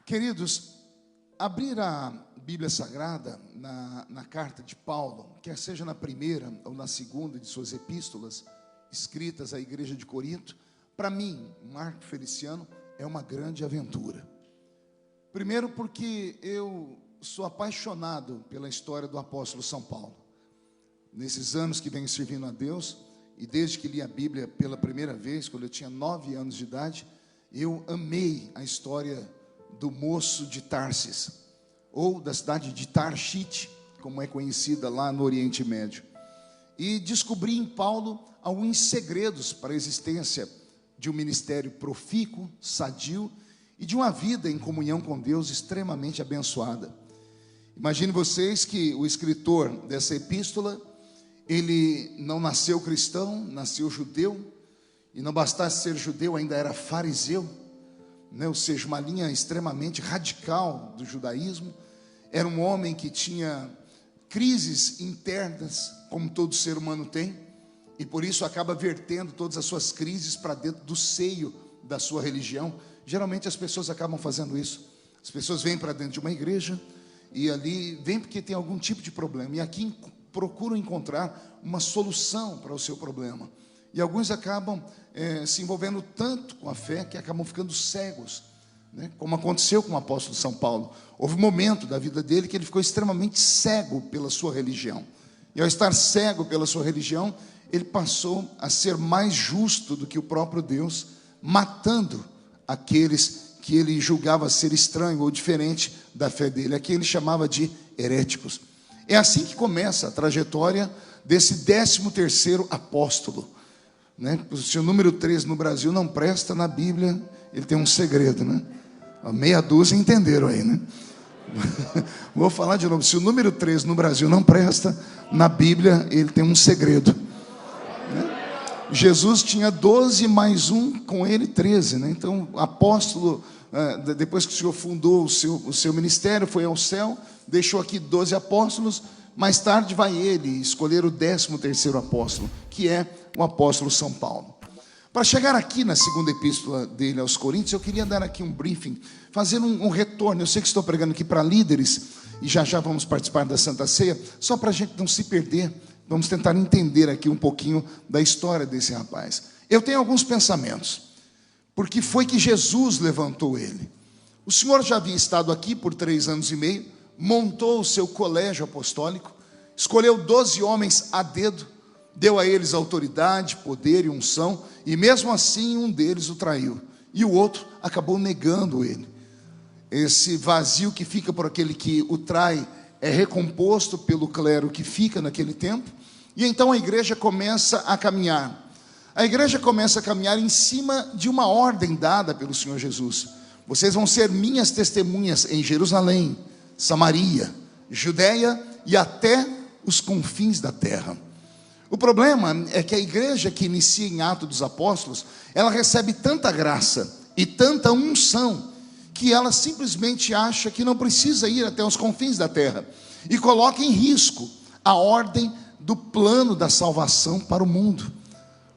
Queridos, abrir a Bíblia Sagrada na carta de Paulo, quer seja na primeira ou na segunda de suas epístolas, escritas à igreja de Corinto, para mim, Marco Feliciano, é uma grande aventura. Primeiro porque eu sou apaixonado pela história do apóstolo São Paulo. Nesses anos que venho servindo a Deus, e desde que li a Bíblia pela primeira vez, quando eu tinha 9 anos de idade, eu amei a história do moço de Tarsis, ou da cidade de Tarshite, como é conhecida lá no Oriente Médio. E descobri em Paulo alguns segredos para a existência de um ministério profícuo, sadio, e de uma vida em comunhão com Deus extremamente abençoada. Imagine vocês que o escritor dessa epístola, ele não nasceu cristão, nasceu judeu, e não bastasse ser judeu, ainda era fariseu, né? Ou seja, uma linha extremamente radical do judaísmo. Era um homem que tinha crises internas, como todo ser humano tem, e por isso acaba vertendo todas as suas crises para dentro do seio da sua religião. Geralmente as pessoas acabam fazendo isso. As pessoas vêm para dentro de uma igreja e ali vêm porque tem algum tipo de problema, e aqui procuram encontrar uma solução para o seu problema. E alguns acabam se envolvendo tanto com a fé que acabam ficando cegos, né? Como aconteceu com o apóstolo São Paulo. Houve um momento da vida dele que ele ficou extremamente cego pela sua religião. E ao estar cego pela sua religião, ele passou a ser mais justo do que o próprio Deus, matando aqueles que ele julgava ser estranho ou diferente da fé dele. Aqui ele chamava de heréticos. É assim que começa a trajetória desse 13º apóstolo, né? Se o número 13 no Brasil não presta, na Bíblia ele tem um segredo, né? Meia dúzia entenderam aí, né? Vou falar de novo. Se o número 13 no Brasil não presta, na Bíblia ele tem um segredo, né? Jesus tinha 12 mais um, com ele 13, né? Então, apóstolo, depois que o Senhor fundou o seu ministério, foi ao céu, deixou aqui 12 apóstolos. Mais tarde vai ele escolher o 13º apóstolo, que é o apóstolo São Paulo. Para chegar aqui na segunda epístola dele aos Coríntios, eu queria dar aqui um briefing, fazer um retorno. Eu sei que estou pregando aqui para líderes, e já vamos participar da Santa Ceia, só para a gente não se perder. Vamos tentar entender aqui um pouquinho da história desse rapaz. Eu tenho alguns pensamentos, porque foi que Jesus levantou ele. O Senhor já havia estado aqui por 3 anos e meio, montou o seu colégio apostólico, escolheu 12 homens a dedo, deu a eles autoridade, poder e unção, e mesmo assim um deles o traiu, e o outro acabou negando ele. Esse vazio que fica por aquele que o trai é recomposto pelo clero que fica naquele tempo, e então a igreja começa a caminhar. A igreja começa a caminhar em cima de uma ordem dada pelo Senhor Jesus. Vocês vão ser minhas testemunhas em Jerusalém, Samaria, Judeia e até os confins da terra. O problema é que a igreja que inicia em Atos dos Apóstolos, ela recebe tanta graça e tanta unção, que ela simplesmente acha que não precisa ir até os confins da terra, e coloca em risco a ordem do plano da salvação para o mundo.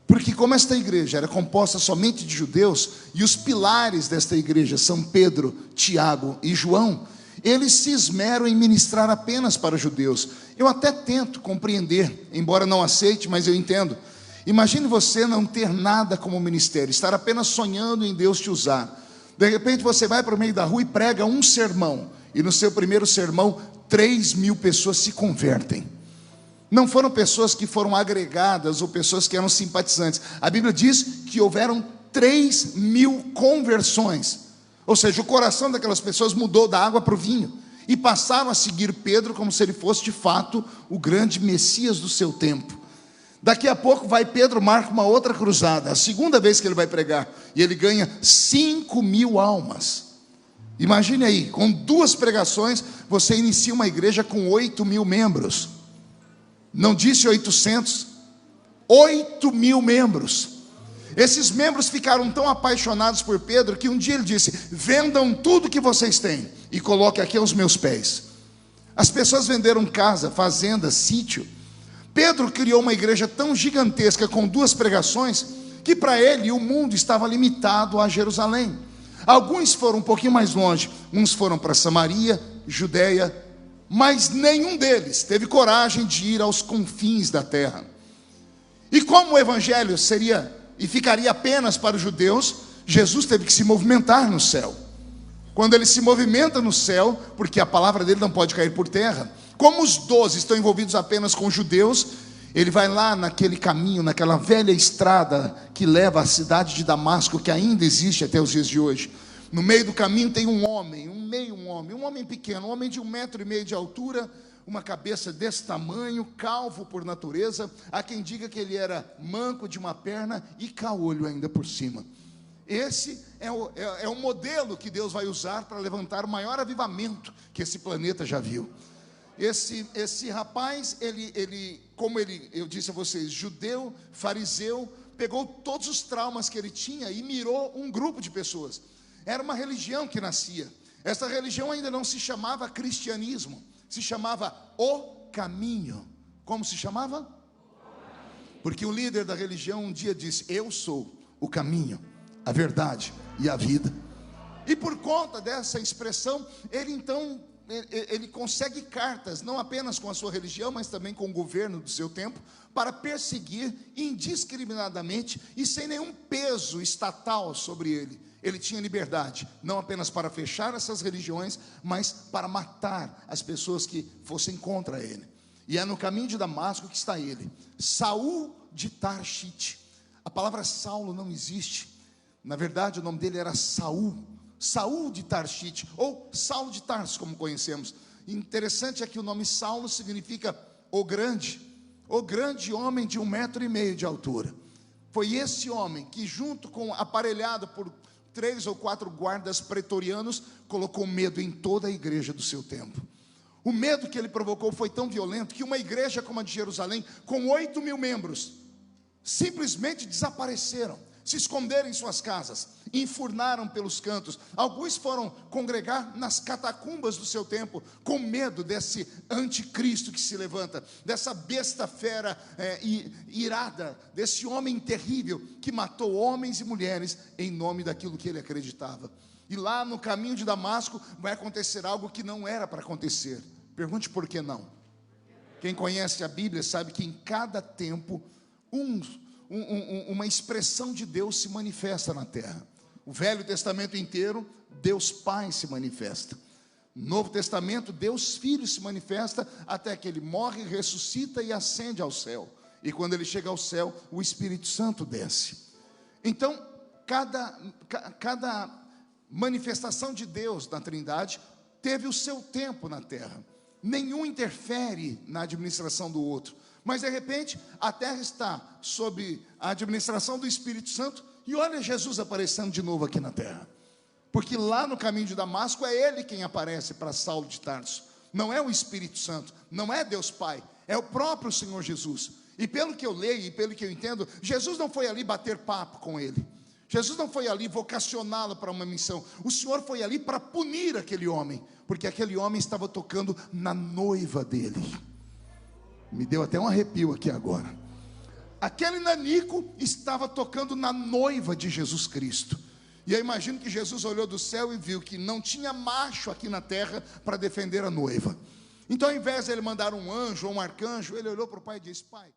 Porque como esta igreja era composta somente de judeus, e os pilares desta igreja são Pedro, Tiago e João, eles se esmeram em ministrar apenas para judeus. Eu até tento compreender, embora não aceite, mas eu entendo. Imagine você não ter nada como ministério, estar apenas sonhando em Deus te usar. De repente você vai para o meio da rua e prega um sermão, e no seu primeiro sermão 3.000 pessoas se convertem. Não foram pessoas que foram agregadas ou pessoas que eram simpatizantes. A Bíblia diz que houveram 3.000 conversões. Ou seja, o coração daquelas pessoas mudou da água para o vinho, e passaram a seguir Pedro como se ele fosse de fato o grande Messias do seu tempo. Daqui a pouco vai Pedro, marca uma outra cruzada, a segunda vez que ele vai pregar, e ele ganha 5.000 almas. Imagine aí, com 2 pregações, você inicia uma igreja com 8.000 membros. Não disse 800, 8.000 membros. Esses membros ficaram tão apaixonados por Pedro, que um dia ele disse: vendam tudo que vocês têm e coloquem aqui aos meus pés. As pessoas venderam casa, fazenda, sítio. Pedro criou uma igreja tão gigantesca com 2 pregações, que para ele o mundo estava limitado a Jerusalém. Alguns foram um pouquinho mais longe, uns foram para Samaria, Judeia, mas nenhum deles teve coragem de ir aos confins da terra. E como o evangelho seria e ficaria apenas para os judeus, Jesus teve que se movimentar no céu. Quando ele se movimenta no céu, porque a palavra dele não pode cair por terra, como os 12 estão envolvidos apenas com os judeus, ele vai lá naquele caminho, naquela velha estrada que leva à cidade de Damasco, que ainda existe até os dias de hoje. No meio do caminho tem um homem pequeno, um homem de 1,5 metro de altura, uma cabeça desse tamanho, calvo por natureza. Há quem diga que ele era manco de uma perna e caolho ainda por cima. Esse é o modelo que Deus vai usar para levantar o maior avivamento que esse planeta já viu. Esse rapaz, eu disse a vocês, judeu, fariseu, pegou todos os traumas que ele tinha e mirou um grupo de pessoas. Era uma religião que nascia. Essa religião ainda não se chamava cristianismo, se chamava O Caminho. Como se chamava? Porque o líder da religião um dia disse: eu sou o caminho, a verdade e a vida. E por conta dessa expressão, ele consegue cartas, não apenas com a sua religião, mas também com o governo do seu tempo, para perseguir indiscriminadamente e sem nenhum peso estatal sobre ele. Ele tinha liberdade, não apenas para fechar essas religiões, mas para matar as pessoas que fossem contra ele. E é no caminho de Damasco que está ele, Saul de Tarshite. A palavra Saulo não existe. Na verdade, o nome dele era Saul de Tarshite, ou Saulo de Tarso, como conhecemos. Interessante é que o nome Saulo significa o grande homem de 1,5 metro de altura. Foi esse homem que, junto com, aparelhado por 3 ou 4 guardas pretorianos, colocou medo em toda a igreja do seu tempo. O medo que ele provocou foi tão violento que uma igreja como a de Jerusalém, com 8.000 membros, simplesmente desapareceram, se esconderam em suas casas, enfurnaram pelos cantos. Alguns foram congregar nas catacumbas do seu tempo, com medo desse anticristo que se levanta, dessa besta fera irada, desse homem terrível que matou homens e mulheres em nome daquilo que ele acreditava. E lá no caminho de Damasco vai acontecer algo que não era para acontecer. Pergunte por que não. Quem conhece a Bíblia sabe que em cada tempo uma expressão de Deus se manifesta na terra. O Velho Testamento inteiro, Deus Pai se manifesta. No Novo Testamento, Deus Filho se manifesta até que ele morre, ressuscita e ascende ao céu. E quando ele chega ao céu, o Espírito Santo desce. Então, cada manifestação de Deus na Trindade teve o seu tempo na terra. Nenhum interfere na administração do outro. Mas de repente, a terra está sob a administração do Espírito Santo. E olha Jesus aparecendo de novo aqui na terra. Porque lá no caminho de Damasco é ele quem aparece para Saulo de Tarso. Não é o Espírito Santo, não é Deus Pai, é o próprio Senhor Jesus. E pelo que eu leio e pelo que eu entendo, Jesus não foi ali bater papo com ele. Jesus não foi ali vocacioná-lo para uma missão. O Senhor foi ali para punir aquele homem, porque aquele homem estava tocando na noiva dele. Me deu até um arrepio aqui agora. Aquele nanico estava tocando na noiva de Jesus Cristo. E eu imagino que Jesus olhou do céu e viu que não tinha macho aqui na terra para defender a noiva. Então, ao invés de ele mandar um anjo ou um arcanjo, ele olhou para o pai e disse: pai,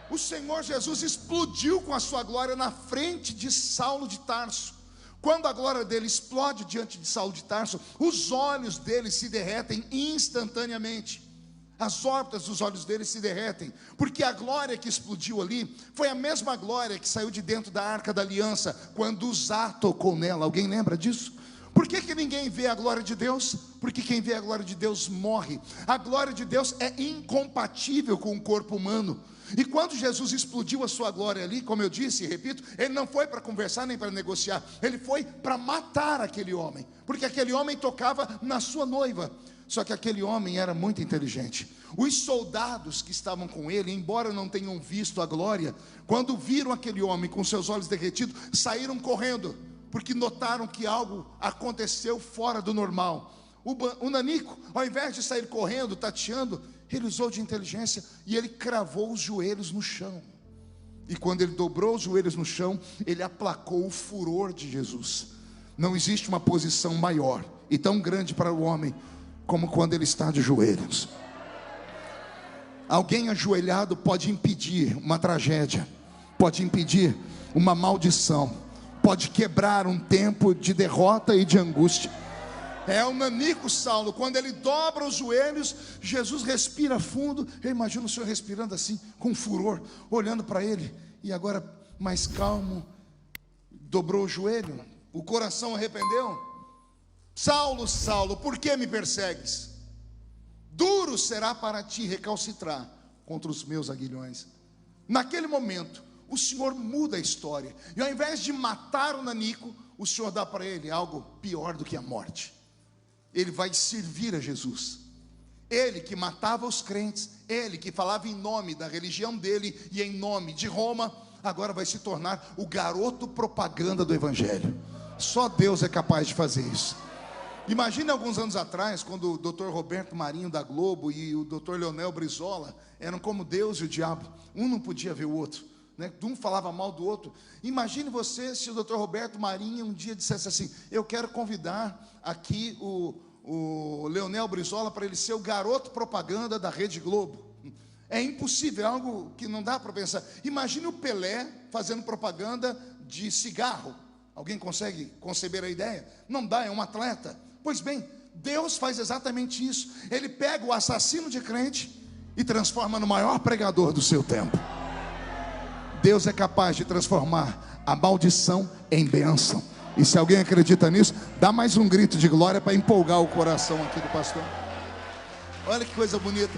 o Senhor Jesus explodiu com a sua glória na frente de Saulo de Tarso. Quando a glória dele explode diante de Saulo de Tarso, os olhos dele se derretem instantaneamente. As órbitas dos olhos dele se derretem, porque a glória que explodiu ali foi a mesma glória que saiu de dentro da Arca da Aliança, quando Uzá tocou nela. Alguém lembra disso? Por que ninguém vê a glória de Deus? Porque quem vê a glória de Deus morre. A glória de Deus é incompatível com o corpo humano. E quando Jesus explodiu a sua glória ali, como eu disse e repito, ele não foi para conversar nem para negociar, ele foi para matar aquele homem, porque aquele homem tocava na sua noiva. Só que aquele homem era muito inteligente. Os soldados que estavam com ele, embora não tenham visto a glória, quando viram aquele homem com seus olhos derretidos, saíram correndo, porque notaram que algo aconteceu fora do normal. O nanico, ao invés de sair correndo, tateando, Ele usou de inteligência e ele cravou os joelhos no chão. E quando ele dobrou os joelhos no chão, ele aplacou o furor de Jesus. Não existe uma posição maior e tão grande para o homem como quando ele está de joelhos. Alguém ajoelhado pode impedir uma tragédia, pode impedir uma maldição, pode quebrar um tempo de derrota e de angústia. É o nanico Saulo, quando ele dobra os joelhos, Jesus respira fundo. Eu imagino o Senhor respirando assim, com furor, olhando para ele, e agora mais calmo, dobrou o joelho, o coração arrependeu. Saulo, Saulo, por que me persegues? Duro será para ti recalcitrar contra os meus aguilhões. Naquele momento, o Senhor muda a história, e ao invés de matar o nanico, o Senhor dá para ele algo pior do que a morte. Ele vai servir a Jesus. Ele que matava os crentes, ele que falava em nome da religião dele e em nome de Roma, agora vai se tornar o garoto propaganda do Evangelho. Só Deus é capaz de fazer isso. Imagine alguns anos atrás, quando o Dr. Roberto Marinho da Globo e o Dr. Leonel Brizola eram como Deus e o diabo. Um não podia ver o outro, né? Um falava mal do outro. Imagine você se o Dr. Roberto Marinho um dia dissesse assim: eu quero convidar aqui o Leonel Brizola para ele ser o garoto propaganda da Rede Globo. É impossível, é algo que não dá para pensar. Imagine o Pelé fazendo propaganda de cigarro. Alguém consegue conceber a ideia? Não dá, é um atleta. Pois bem, Deus faz exatamente isso. Ele pega o assassino de crente e transforma no maior pregador do seu tempo. Deus é capaz de transformar a maldição em bênção. E se alguém acredita nisso, dá mais um grito de glória para empolgar o coração aqui do pastor. Olha que coisa bonita.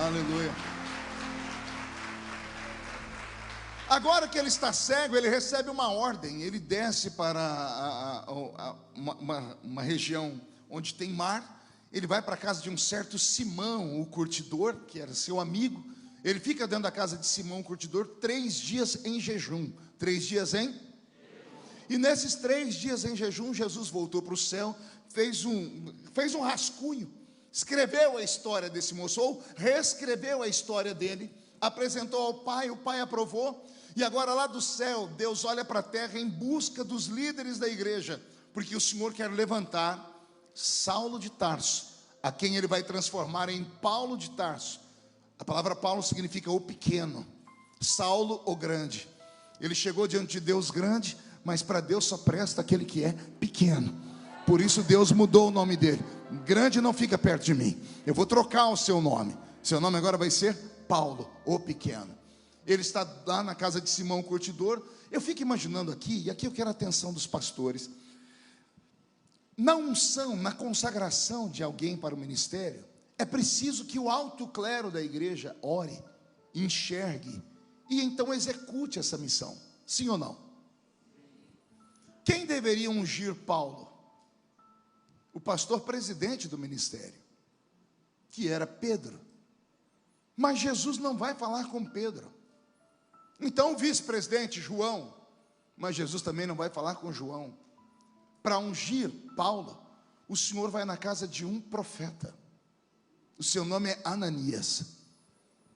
Aleluia. Agora que ele está cego, ele recebe uma ordem. Ele desce para uma região onde tem mar. Ele vai para a casa de um certo Simão, o curtidor, que era seu amigo. Ele fica dentro da casa de Simão, o curtidor, 3 dias em jejum. 3 dias em? E nesses 3 dias em jejum, Jesus voltou para o céu, fez um rascunho, escreveu a história desse moço, ou reescreveu a história dele, apresentou ao Pai, o Pai aprovou. E agora lá do céu, Deus olha para a terra em busca dos líderes da igreja, porque o Senhor quer levantar Saulo de Tarso, a quem ele vai transformar em Paulo de Tarso. A palavra Paulo significa o pequeno, Saulo o grande. Ele chegou diante de Deus grande, mas para Deus só presta aquele que é pequeno. Por isso Deus mudou o nome dele. Grande não fica perto de mim. Eu vou trocar o seu nome. Seu nome agora vai ser Paulo, o pequeno. Ele está lá na casa de Simão o curtidor. Eu fico imaginando aqui, e aqui eu quero a atenção dos pastores. Na unção, na consagração de alguém para o ministério, é preciso que o alto clero da igreja ore, enxergue e então execute essa missão. Sim ou não? Quem deveria ungir Paulo? O pastor presidente do ministério, que era Pedro. Mas Jesus não vai falar com Pedro. Então o vice-presidente João, mas Jesus também não vai falar com João. Para ungir Paulo, o Senhor vai na casa de um profeta. O seu nome é Ananias.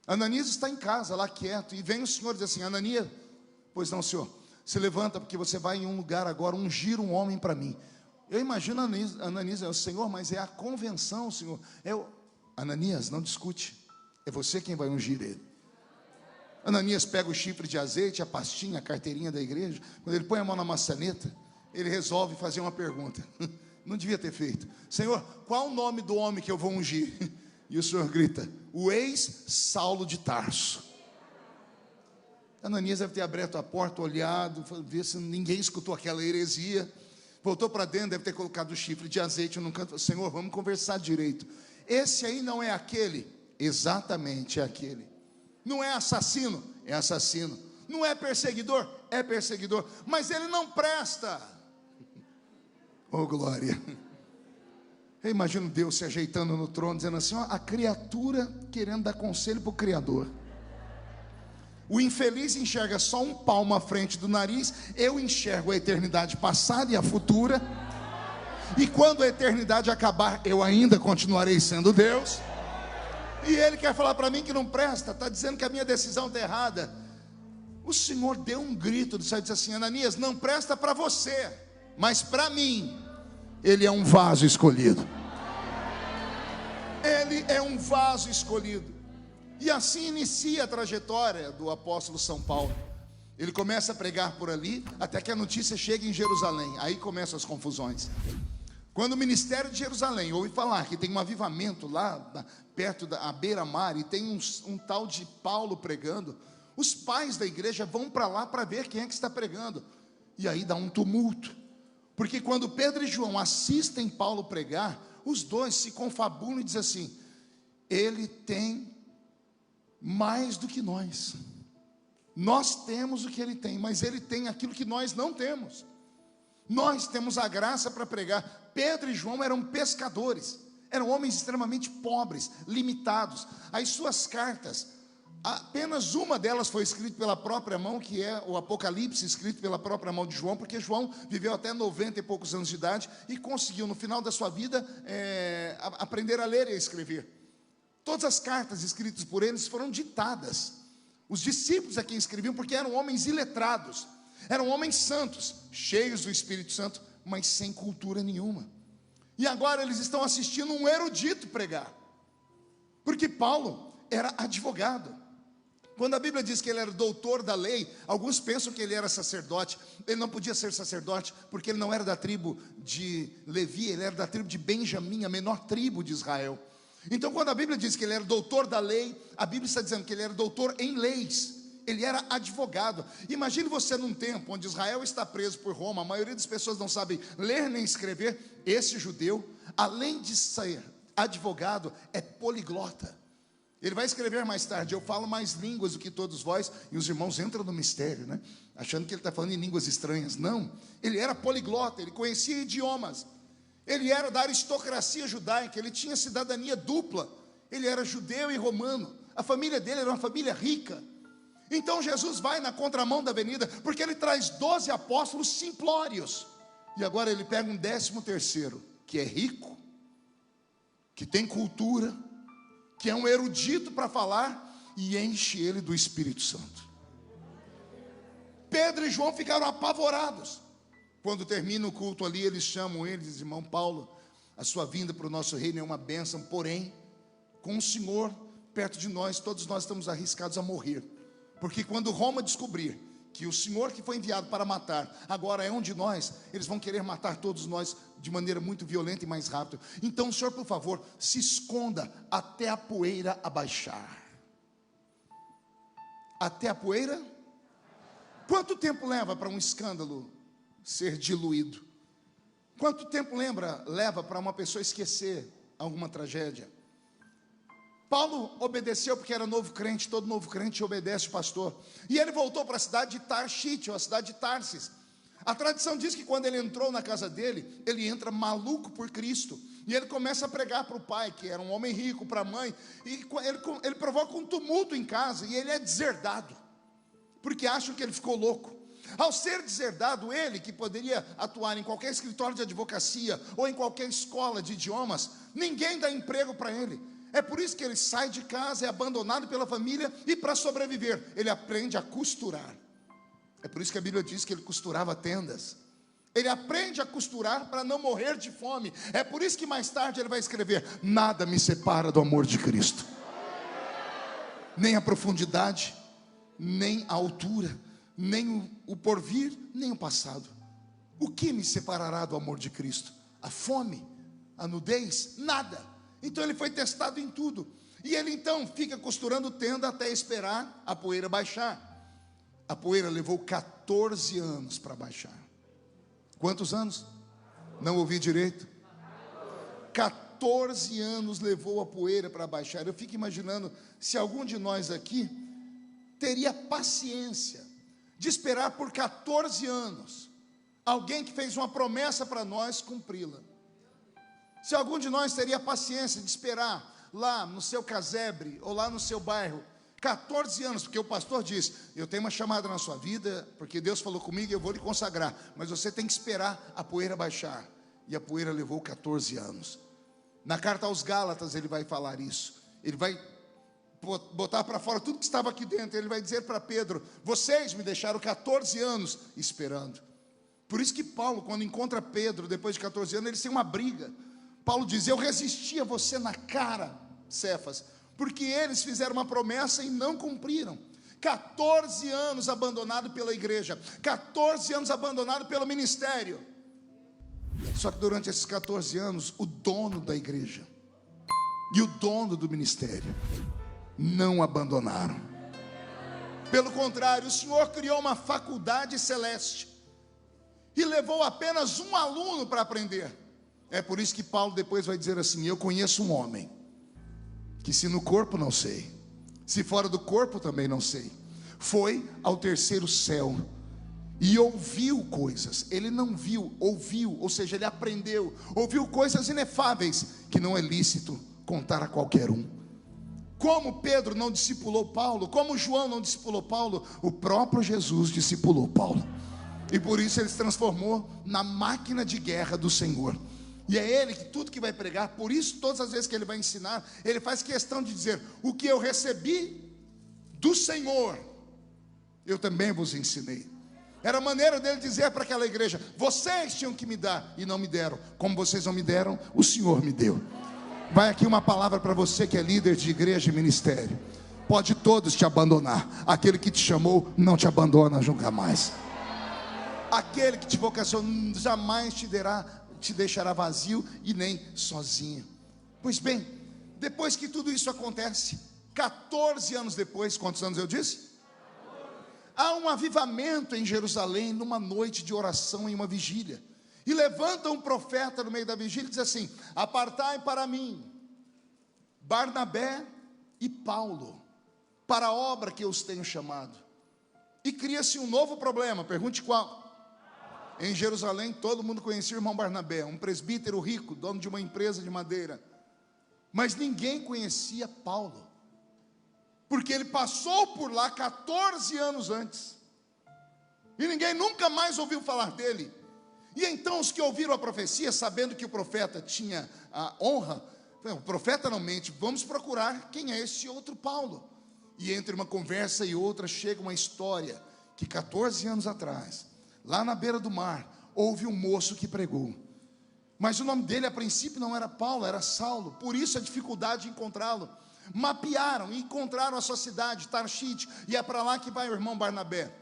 Ananias está em casa, lá quieto, e vem o Senhor e diz assim: Ananias, pois não, Senhor, se levanta, porque você vai em um lugar agora ungir um homem para mim. Eu imagino Ananias, o Senhor, mas é a convenção, Senhor. Ananias, não discute, é você quem vai ungir ele. Ananias pega o chifre de azeite, a pastinha, a carteirinha da igreja. Quando ele põe a mão na maçaneta, ele resolve fazer uma pergunta. Não devia ter feito: Senhor, qual o nome do homem que eu vou ungir? E o Senhor grita: o ex-Saulo de Tarso. Ananias deve ter aberto a porta, olhado, ver se ninguém escutou aquela heresia. Voltou para dentro, deve ter colocado o chifre de azeite num canto. Senhor, vamos conversar direito. Esse aí não é aquele? Exatamente, é aquele. Não é assassino? É assassino. Não é perseguidor? É perseguidor. Mas ele não presta. Oh, glória. Eu imagino Deus se ajeitando no trono, dizendo assim: ó, a criatura querendo dar conselho para o Criador. O infeliz enxerga só um palmo à frente do nariz. Eu enxergo a eternidade passada e a futura. E quando a eternidade acabar, eu ainda continuarei sendo Deus. E ele quer falar para mim que não presta, está dizendo que a minha decisão está errada. O Senhor deu um grito do céu e disse assim: Ananias, não presta para você, mas para mim, ele é um vaso escolhido. Ele é um vaso escolhido. E assim inicia a trajetória do apóstolo São Paulo. Ele começa a pregar por ali, até que a notícia chega em Jerusalém. Aí começam as confusões. Quando o ministério de Jerusalém ouve falar que tem um avivamento lá perto da beira-mar, e tem um tal de Paulo pregando, os pais da igreja vão para lá para ver quem é que está pregando. E aí dá um tumulto, porque quando Pedro e João assistem Paulo pregar, os dois se confabulam e dizem assim: ele tem mais do que nós. Nós temos o que ele tem, mas ele tem aquilo que nós não temos. Nós temos a graça para pregar. Pedro e João eram pescadores, eram homens extremamente pobres, limitados. As suas cartas, apenas uma delas foi escrita pela própria mão, que é o Apocalipse, escrito pela própria mão de João, porque João viveu até 90 e poucos anos de idade e conseguiu, no final da sua vida, aprender a ler e a escrever. Todas as cartas escritas por eles foram ditadas. Os discípulos a quem escreviam, porque eram homens iletrados, eram homens santos, cheios do Espírito Santo, mas sem cultura nenhuma. E agora eles estão assistindo um erudito pregar, porque Paulo era advogado. Quando a Bíblia diz que ele era doutor da lei, alguns pensam que ele era sacerdote. Ele não podia ser sacerdote, porque ele não era da tribo de Levi, ele era da tribo de Benjamim, a menor tribo de Israel. Então, quando a Bíblia diz que ele era doutor da lei, a Bíblia está dizendo que ele era doutor em leis. Ele era advogado. Imagine você num tempo onde Israel está preso por Roma, a maioria das pessoas não sabem ler nem escrever. Esse judeu, além de ser advogado, é poliglota. Ele vai escrever mais tarde: eu falo mais línguas do que todos vós. E os irmãos entram no mistério, né? Achando que ele está falando em línguas estranhas. Não, ele era poliglota, ele conhecia idiomas. Ele era da aristocracia judaica, ele tinha cidadania dupla. Ele era judeu e romano. A família dele era uma família rica. Então Jesus vai na contramão da avenida, porque ele traz 12 apóstolos simplórios. E agora ele pega um 13º, que é rico, que tem cultura, que é um erudito para falar, e enche ele do Espírito Santo. Pedro e João ficaram apavorados. Quando termina o culto ali, eles chamam ele e dizem: irmão Paulo, a sua vinda para o nosso reino é uma bênção, porém, com o Senhor perto de nós, todos nós estamos arriscados a morrer. Porque quando Roma descobrir que o Senhor que foi enviado para matar agora é um de nós, eles vão querer matar todos nós de maneira muito violenta e mais rápida. Então, Senhor, por favor, se esconda até a poeira abaixar. Até a poeira? Quanto tempo leva para um escândalo ser diluído? Quanto tempo leva para uma pessoa esquecer alguma tragédia? Paulo obedeceu porque era novo crente. Todo novo crente obedece o pastor. E ele voltou para a cidade de Tarsite, ou a cidade de Tarsis. A tradição diz que quando ele entrou na casa dele, ele entra maluco por Cristo. E ele começa a pregar para o pai, que era um homem rico, para a mãe. E ele provoca um tumulto em casa, e ele é deserdado, porque acham que ele ficou louco. Ao ser deserdado, ele, que poderia atuar em qualquer escritório de advocacia ou em qualquer escola de idiomas, ninguém dá emprego para ele. É por isso que ele sai de casa, é abandonado pela família, e para sobreviver, ele aprende a costurar. É por isso que a Bíblia diz que ele costurava tendas. Ele aprende a costurar para não morrer de fome. É por isso que mais tarde ele vai escrever: nada me separa do amor de Cristo. Nem a profundidade, nem a altura, nem o porvir, nem o passado. O que me separará do amor de Cristo? A fome? A nudez? Nada. Então ele foi testado em tudo. E ele então fica costurando tenda até esperar a poeira baixar. A poeira levou 14 anos para baixar. Quantos anos? Não ouvi direito. 14 anos levou a poeira para baixar. Eu fico imaginando se algum de nós aqui teria paciência de esperar por 14 anos alguém que fez uma promessa para nós cumpri-la. Se algum de nós teria paciência de esperar lá no seu casebre ou lá no seu bairro 14 anos, porque o pastor diz: eu tenho uma chamada na sua vida, porque Deus falou comigo e eu vou lhe consagrar, mas você tem que esperar a poeira baixar. e a poeira levou 14 anos. Na carta aos Gálatas ele vai falar isso. Ele vai botar para fora tudo que estava aqui dentro. Ele vai dizer para Pedro: vocês me deixaram 14 anos esperando. Por isso que Paulo, quando encontra Pedro, depois de 14 anos, eles têm uma briga. Paulo diz: eu resisti a você na cara, Cefas, porque eles fizeram uma promessa e não cumpriram. 14 anos abandonado pela igreja, 14 anos abandonado pelo ministério. Só que durante esses 14 anos, o dono da igreja e o dono do ministério não abandonaram. Pelo contrário, o Senhor criou uma faculdade celeste e levou apenas um aluno para aprender. É por isso que Paulo depois vai dizer assim: eu conheço um homem que, se no corpo não sei, se fora do corpo também não sei, foi ao terceiro céu e ouviu coisas. Ele não viu, ouviu, ou seja, ele aprendeu, ouviu coisas inefáveis que não é lícito contar a qualquer um. Como Pedro não discipulou Paulo, como João não discipulou Paulo, o próprio Jesus discipulou Paulo. E por isso ele se transformou na máquina de guerra do Senhor. E é ele que tudo que vai pregar, por isso todas as vezes que ele vai ensinar, ele faz questão de dizer: o que eu recebi do Senhor, eu também vos ensinei. Era a maneira dele dizer para aquela igreja: vocês tinham que me dar e não me deram. Como vocês não me deram, o Senhor me deu. Vai aqui uma palavra para você que é líder de igreja e ministério: pode todos te abandonar, aquele que te chamou não te abandona nunca mais. Aquele que te vocacionou jamais te deixará vazio e nem sozinho. Pois bem, depois que tudo isso acontece, 14 anos depois, quantos anos eu disse? Há um avivamento em Jerusalém, numa noite de oração, em uma vigília. E levanta um profeta no meio da vigília e diz assim: apartai para mim Barnabé e Paulo, para a obra que eu os tenho chamado. E cria-se um novo problema. Pergunte qual? Em Jerusalém todo mundo conhecia o irmão Barnabé, um presbítero rico, dono de uma empresa de madeira. Mas ninguém conhecia Paulo, porque ele passou por lá 14 anos antes, e ninguém nunca mais ouviu falar dele. E então os que ouviram a profecia, sabendo que o profeta tinha a honra, o profeta não mente, vamos procurar quem é esse outro Paulo. E entre uma conversa e outra chega uma história que 14 anos atrás, lá na beira do mar, houve um moço que pregou. Mas o nome dele a princípio não era Paulo, era Saulo. Por isso a dificuldade de encontrá-lo. Mapearam e encontraram a sua cidade, Tarshite, e é para lá que vai o irmão Barnabé.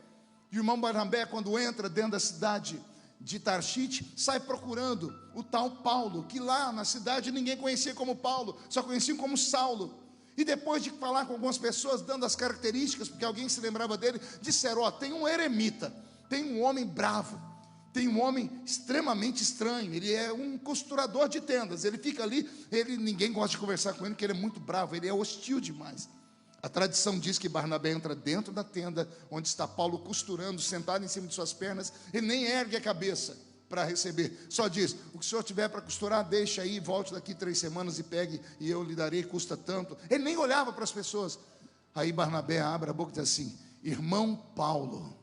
E o irmão Barnabé, quando entra dentro da cidade de Tarshite, sai procurando o tal Paulo, que lá na cidade ninguém conhecia como Paulo, só conheciam como Saulo. E depois de falar com algumas pessoas, dando as características, porque alguém se lembrava dele, disseram: ó, tem um eremita, tem um homem bravo, tem um homem extremamente estranho, ele é um costurador de tendas, ele fica ali, ninguém gosta de conversar com ele, porque ele é muito bravo, ele é hostil demais. A tradição diz que Barnabé entra dentro da tenda, onde está Paulo costurando, sentado em cima de suas pernas, ele nem ergue a cabeça para receber, só diz: o que o senhor tiver para costurar, deixa aí, volte daqui 3 semanas e pegue, e eu lhe darei, custa tanto. Ele nem olhava para as pessoas. Aí Barnabé abre a boca e diz assim: irmão Paulo.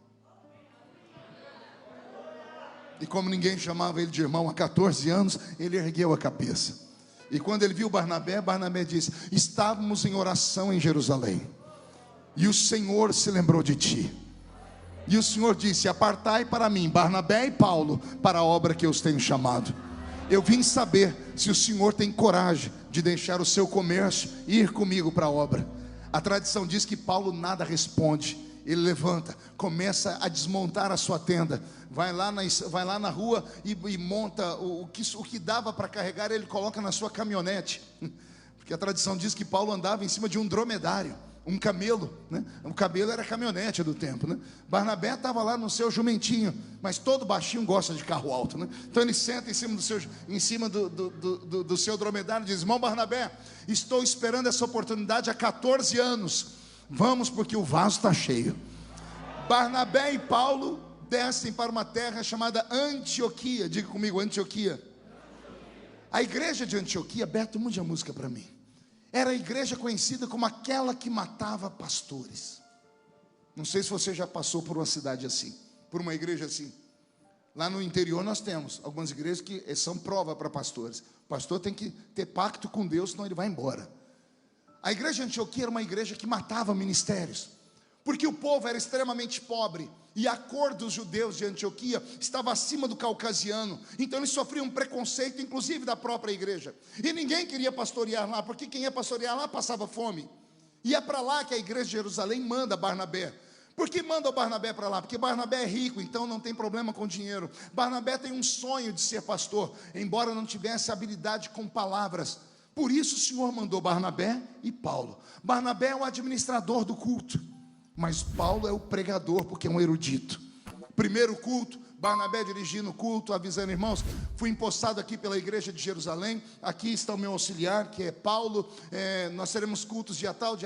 E como ninguém chamava ele de irmão há 14 anos, ele ergueu a cabeça. E quando ele viu Barnabé, Barnabé disse: estávamos em oração em Jerusalém, e o Senhor se lembrou de ti. E o Senhor disse: apartai para mim Barnabé e Paulo, para a obra que eu os tenho chamado. Eu vim saber se o Senhor tem coragem de deixar o seu comércio e ir comigo para a obra. A tradição diz que Paulo nada responde. Ele levanta, começa a desmontar a sua tenda, vai lá na rua e monta o que dava para carregar, ele coloca na sua caminhonete, porque a tradição diz que Paulo andava em cima de um dromedário, um camelo, né? O camelo era a caminhonete do tempo, né? Barnabé estava lá no seu jumentinho, mas todo baixinho gosta de carro alto, né? Então ele senta em cima do seu dromedário e diz: irmão Barnabé, estou esperando essa oportunidade há 14 anos, vamos, porque o vaso está cheio. Barnabé e Paulo descem para uma terra chamada Antioquia. Diga comigo, Antioquia. A igreja de Antioquia, Beto, mude a música para mim, era a igreja conhecida como aquela que matava pastores. Não sei se você já passou por uma cidade assim, por uma igreja assim. Lá no interior nós temos algumas igrejas que são prova para pastores. O pastor tem que ter pacto com Deus, senão ele vai embora. A igreja de Antioquia era uma igreja que matava ministérios, porque o povo era extremamente pobre, e a cor dos judeus de Antioquia estava acima do caucasiano. Então eles sofriam preconceito, inclusive da própria igreja. E ninguém queria pastorear lá, porque quem ia pastorear lá passava fome. E é para lá que a igreja de Jerusalém manda Barnabé. Por que manda o Barnabé para lá? Porque Barnabé é rico, então não tem problema com dinheiro. Barnabé tem um sonho de ser pastor, embora não tivesse habilidade com palavras. Por isso o Senhor mandou Barnabé e Paulo. Barnabé é o administrador do culto, mas Paulo é o pregador, porque é um erudito. Primeiro culto, Barnabé dirigindo o culto, avisando: irmãos, fui impostado aqui pela igreja de Jerusalém, aqui está o meu auxiliar, que é Paulo, nós teremos cultos dia tal,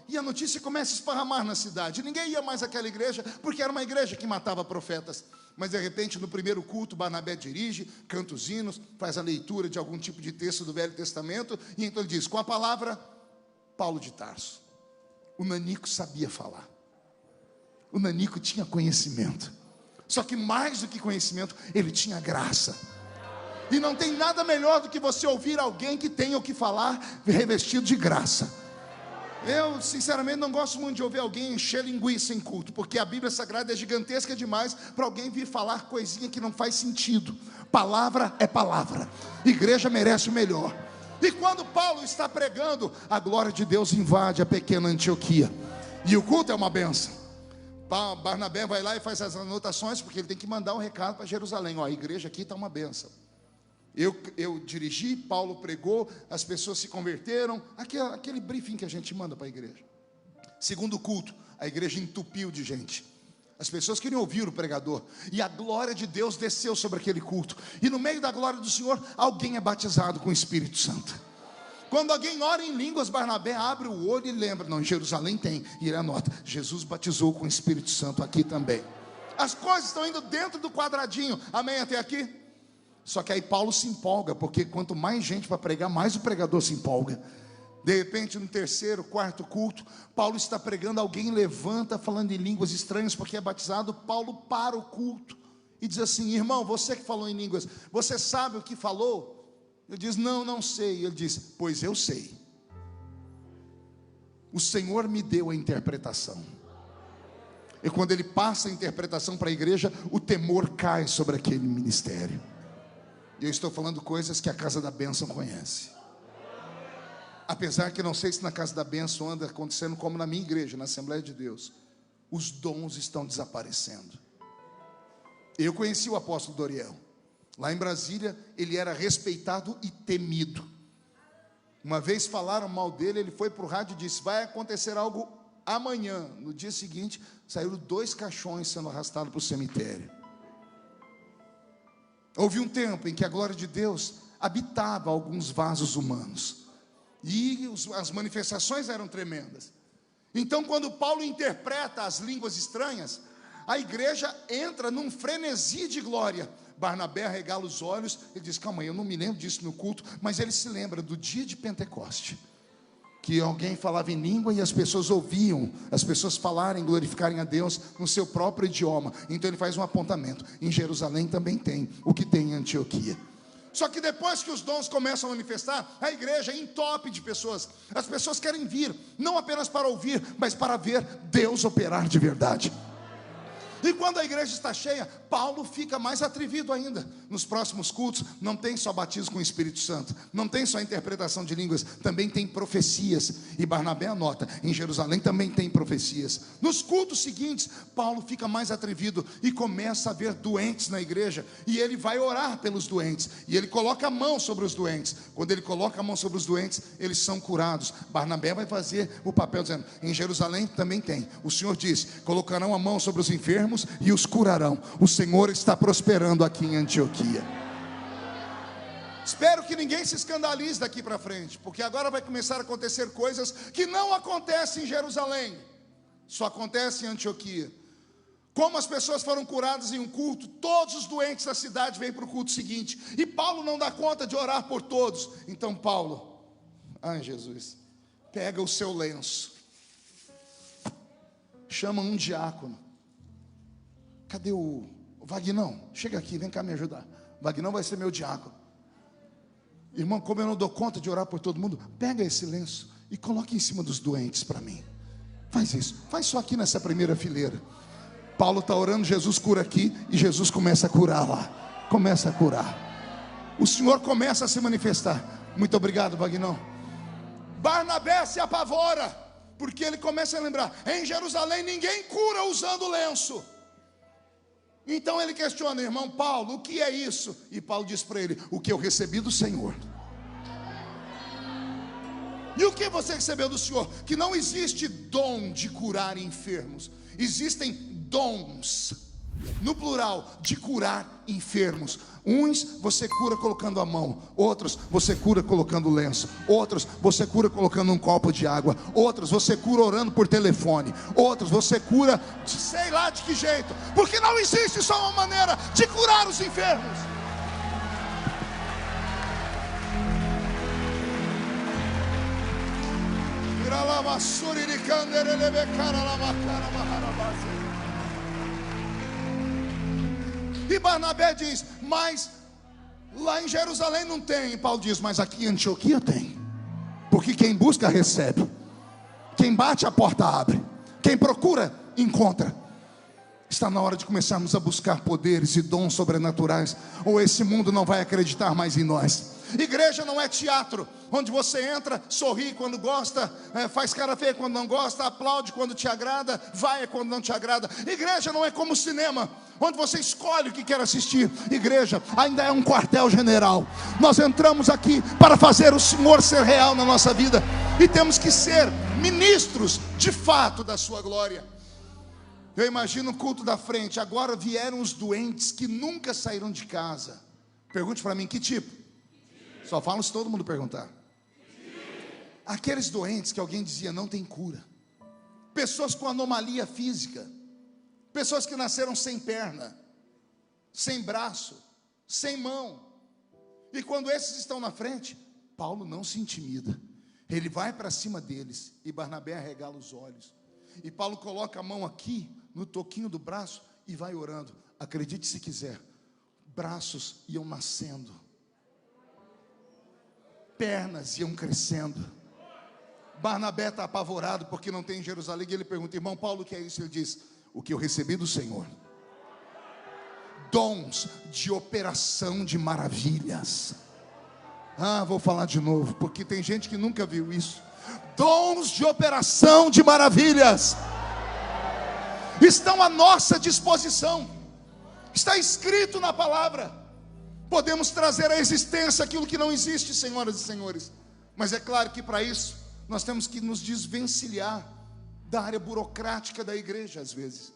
e a notícia começa a esparramar na cidade. Ninguém ia mais àquela igreja, porque era uma igreja que matava profetas. Mas de repente, no primeiro culto, Barnabé dirige, canta os hinos, faz a leitura de algum tipo de texto do Velho Testamento, e então ele diz: com a palavra, Paulo de Tarso. O nanico sabia falar, o nanico tinha conhecimento, só que mais do que conhecimento, ele tinha graça. E não tem nada melhor do que você ouvir alguém que tenha o que falar revestido de graça. Eu sinceramente não gosto muito de ouvir alguém encher linguiça em culto, porque a Bíblia Sagrada é gigantesca demais para alguém vir falar coisinha que não faz sentido. Palavra é palavra, igreja merece o melhor. E quando Paulo está pregando, a glória de Deus invade a pequena Antioquia, e o culto é uma bênção. Barnabé vai lá e faz as anotações, porque ele tem que mandar um recado para Jerusalém: ó, a igreja aqui está uma bênção. Eu dirigi, Paulo pregou, as pessoas se converteram, aquele briefing que a gente manda para a igreja. Segundo culto, a igreja entupiu de gente. As pessoas queriam ouvir o pregador, e a glória de Deus desceu sobre aquele culto. E no meio da glória do Senhor, alguém é batizado com o Espírito Santo. Quando alguém ora em línguas, Barnabé abre o olho e lembra: não, em Jerusalém tem, e ele anota: Jesus batizou com o Espírito Santo aqui também. As coisas estão indo dentro do quadradinho, amém até aqui? Só que aí Paulo se empolga, porque quanto mais gente para pregar, mais o pregador se empolga. De repente, no terceiro, quarto culto, Paulo está pregando, alguém levanta falando em línguas estranhas, porque é batizado. Paulo para o culto e diz assim: irmão, você que falou em línguas, você sabe o que falou? Ele diz: não sei. Ele diz: pois eu sei, o Senhor me deu a interpretação. E quando ele passa a interpretação para a igreja, o temor cai sobre aquele ministério. E eu estou falando coisas que a Casa da Bênção conhece. Apesar que não sei se na Casa da Bênção anda acontecendo como na minha igreja, na Assembleia de Deus, os dons estão desaparecendo. Eu conheci o apóstolo Doriel. Lá em Brasília, ele era respeitado e temido. Uma vez falaram mal dele, ele foi para o rádio e disse: vai acontecer algo amanhã. No dia seguinte, saíram 2 caixões sendo arrastados para o cemitério. Houve um tempo em que a glória de Deus habitava alguns vasos humanos, e as manifestações eram tremendas. Então, quando Paulo interpreta as línguas estranhas, a igreja entra num frenesi de glória. Barnabé arregala os olhos e diz: calma aí, eu não me lembro disso no culto. Mas ele se lembra do dia de Pentecoste, que alguém falava em língua e as pessoas ouviam as pessoas falarem, glorificarem a Deus no seu próprio idioma. Então ele faz um apontamento: em Jerusalém também tem o que tem em Antioquia. Só que depois que os dons começam a manifestar, a igreja entope de pessoas. As pessoas querem vir, não apenas para ouvir, mas para ver Deus operar de verdade. E quando a igreja está cheia, Paulo fica mais atrevido ainda. Nos próximos cultos, não tem só batismo com o Espírito Santo, não tem só interpretação de línguas, também tem profecias. E Barnabé anota: em Jerusalém também tem profecias. Nos cultos seguintes, Paulo fica mais atrevido e começa a ver doentes na igreja, e ele vai orar pelos doentes, e ele coloca a mão sobre os doentes. Quando ele coloca a mão sobre os doentes, eles são curados. Barnabé vai fazer o papel dizendo: em Jerusalém também tem. O Senhor disse: colocarão a mão sobre os enfermos e os curarão. O Senhor está prosperando aqui em Antioquia. Espero que ninguém se escandalize daqui para frente, porque agora vai começar a acontecer coisas que não acontecem em Jerusalém, só acontecem em Antioquia. Como as pessoas foram curadas em um culto, todos os doentes da cidade vêm para o culto seguinte, e Paulo não dá conta de orar por todos. Então Paulo, ai Jesus, pega o seu lenço, chama um diácono. Cadê o Vagnão, chega aqui, vem cá me ajudar. Vagnão vai ser meu diácono. Irmão, como eu não dou conta de orar por todo mundo, pega esse lenço e coloque em cima dos doentes para mim. Faz isso, faz só aqui nessa primeira fileira. Paulo está orando, Jesus cura aqui, e Jesus começa a curar lá. Começa a curar. O Senhor começa a se manifestar. Muito obrigado, Vagnão. Barnabé se apavora, porque ele começa a lembrar: em Jerusalém ninguém cura usando lenço. Então ele questiona: irmão Paulo, o que é isso? E Paulo diz para ele: o que eu recebi do Senhor. E o que você recebeu do Senhor? Que não existe dom de curar enfermos, existem dons, no plural, de curar enfermos. Uns você cura colocando a mão, outros você cura colocando lenço, outros você cura colocando um copo de água, outros você cura orando por telefone, outros você cura sei lá de que jeito, porque não existe só uma maneira de curar os enfermos. E Barnabé diz: mas lá em Jerusalém não tem. E Paulo diz: mas aqui em Antioquia tem. Porque quem busca recebe, quem bate a porta abre, quem procura encontra. Está na hora de começarmos a buscar poderes e dons sobrenaturais, ou esse mundo não vai acreditar mais em nós. Igreja não é teatro, onde você entra, sorri quando gosta, faz cara feia quando não gosta, aplaude quando te agrada, vai quando não te agrada. Igreja não é como cinema, onde você escolhe o que quer assistir. Igreja ainda é um quartel-general. Nós entramos aqui para fazer o Senhor ser real na nossa vida, e temos que ser ministros de fato da sua glória. Eu imagino o culto da frente. Agora vieram os doentes que nunca saíram de casa. Pergunte para mim, que tipo? Só falam se todo mundo perguntar. Aqueles doentes que alguém dizia não tem cura. Pessoas com anomalia física. Pessoas que nasceram sem perna, sem braço, sem mão. E quando esses estão na frente, Paulo não se intimida. Ele vai para cima deles, e Barnabé arregala os olhos. E Paulo coloca a mão aqui, no toquinho do braço, e vai orando. Acredite se quiser, braços iam nascendo, pernas iam crescendo. Barnabé está apavorado porque não tem em Jerusalém. E ele pergunta: irmão Paulo, o que é isso? Ele diz: o que eu recebi do Senhor. Dons de operação de maravilhas. Vou falar de novo, porque tem gente que nunca viu isso. Dons de operação de maravilhas estão à nossa disposição. Está escrito na palavra. Podemos trazer à existência aquilo que não existe, senhoras e senhores. Mas é claro que para isso nós temos que nos desvencilhar da área burocrática da igreja às vezes.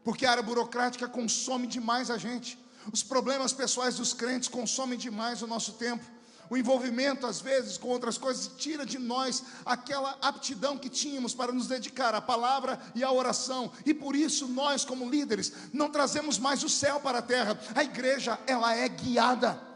Porque a área burocrática consome demais a gente. Os problemas pessoais dos crentes consomem demais o nosso tempo. O envolvimento, às vezes, com outras coisas, tira de nós aquela aptidão que tínhamos para nos dedicar à palavra e à oração. E por isso, nós, como líderes, não trazemos mais o céu para a terra. A igreja, ela é guiada.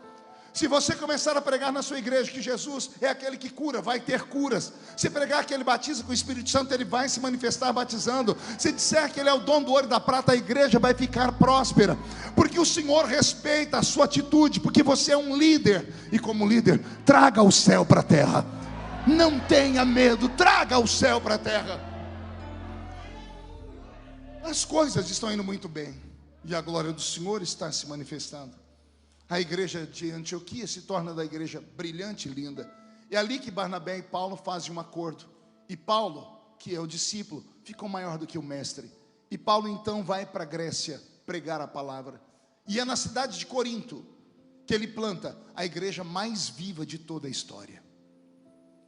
Se você começar a pregar na sua igreja que Jesus é aquele que cura, vai ter curas. Se pregar que Ele batiza com o Espírito Santo, Ele vai se manifestar batizando. Se disser que Ele é o dono do ouro e da prata, a igreja vai ficar próspera. Porque o Senhor respeita a sua atitude, porque você é um líder. E como líder, traga o céu para a terra. Não tenha medo, traga o céu para a terra. As coisas estão indo muito bem, e a glória do Senhor está se manifestando. A igreja de Antioquia se torna da igreja brilhante e linda. É ali que Barnabé e Paulo fazem um acordo. E Paulo, que é o discípulo, ficou maior do que o mestre. E Paulo então vai para a Grécia pregar a palavra. E é na cidade de Corinto que ele planta a igreja mais viva de toda a história.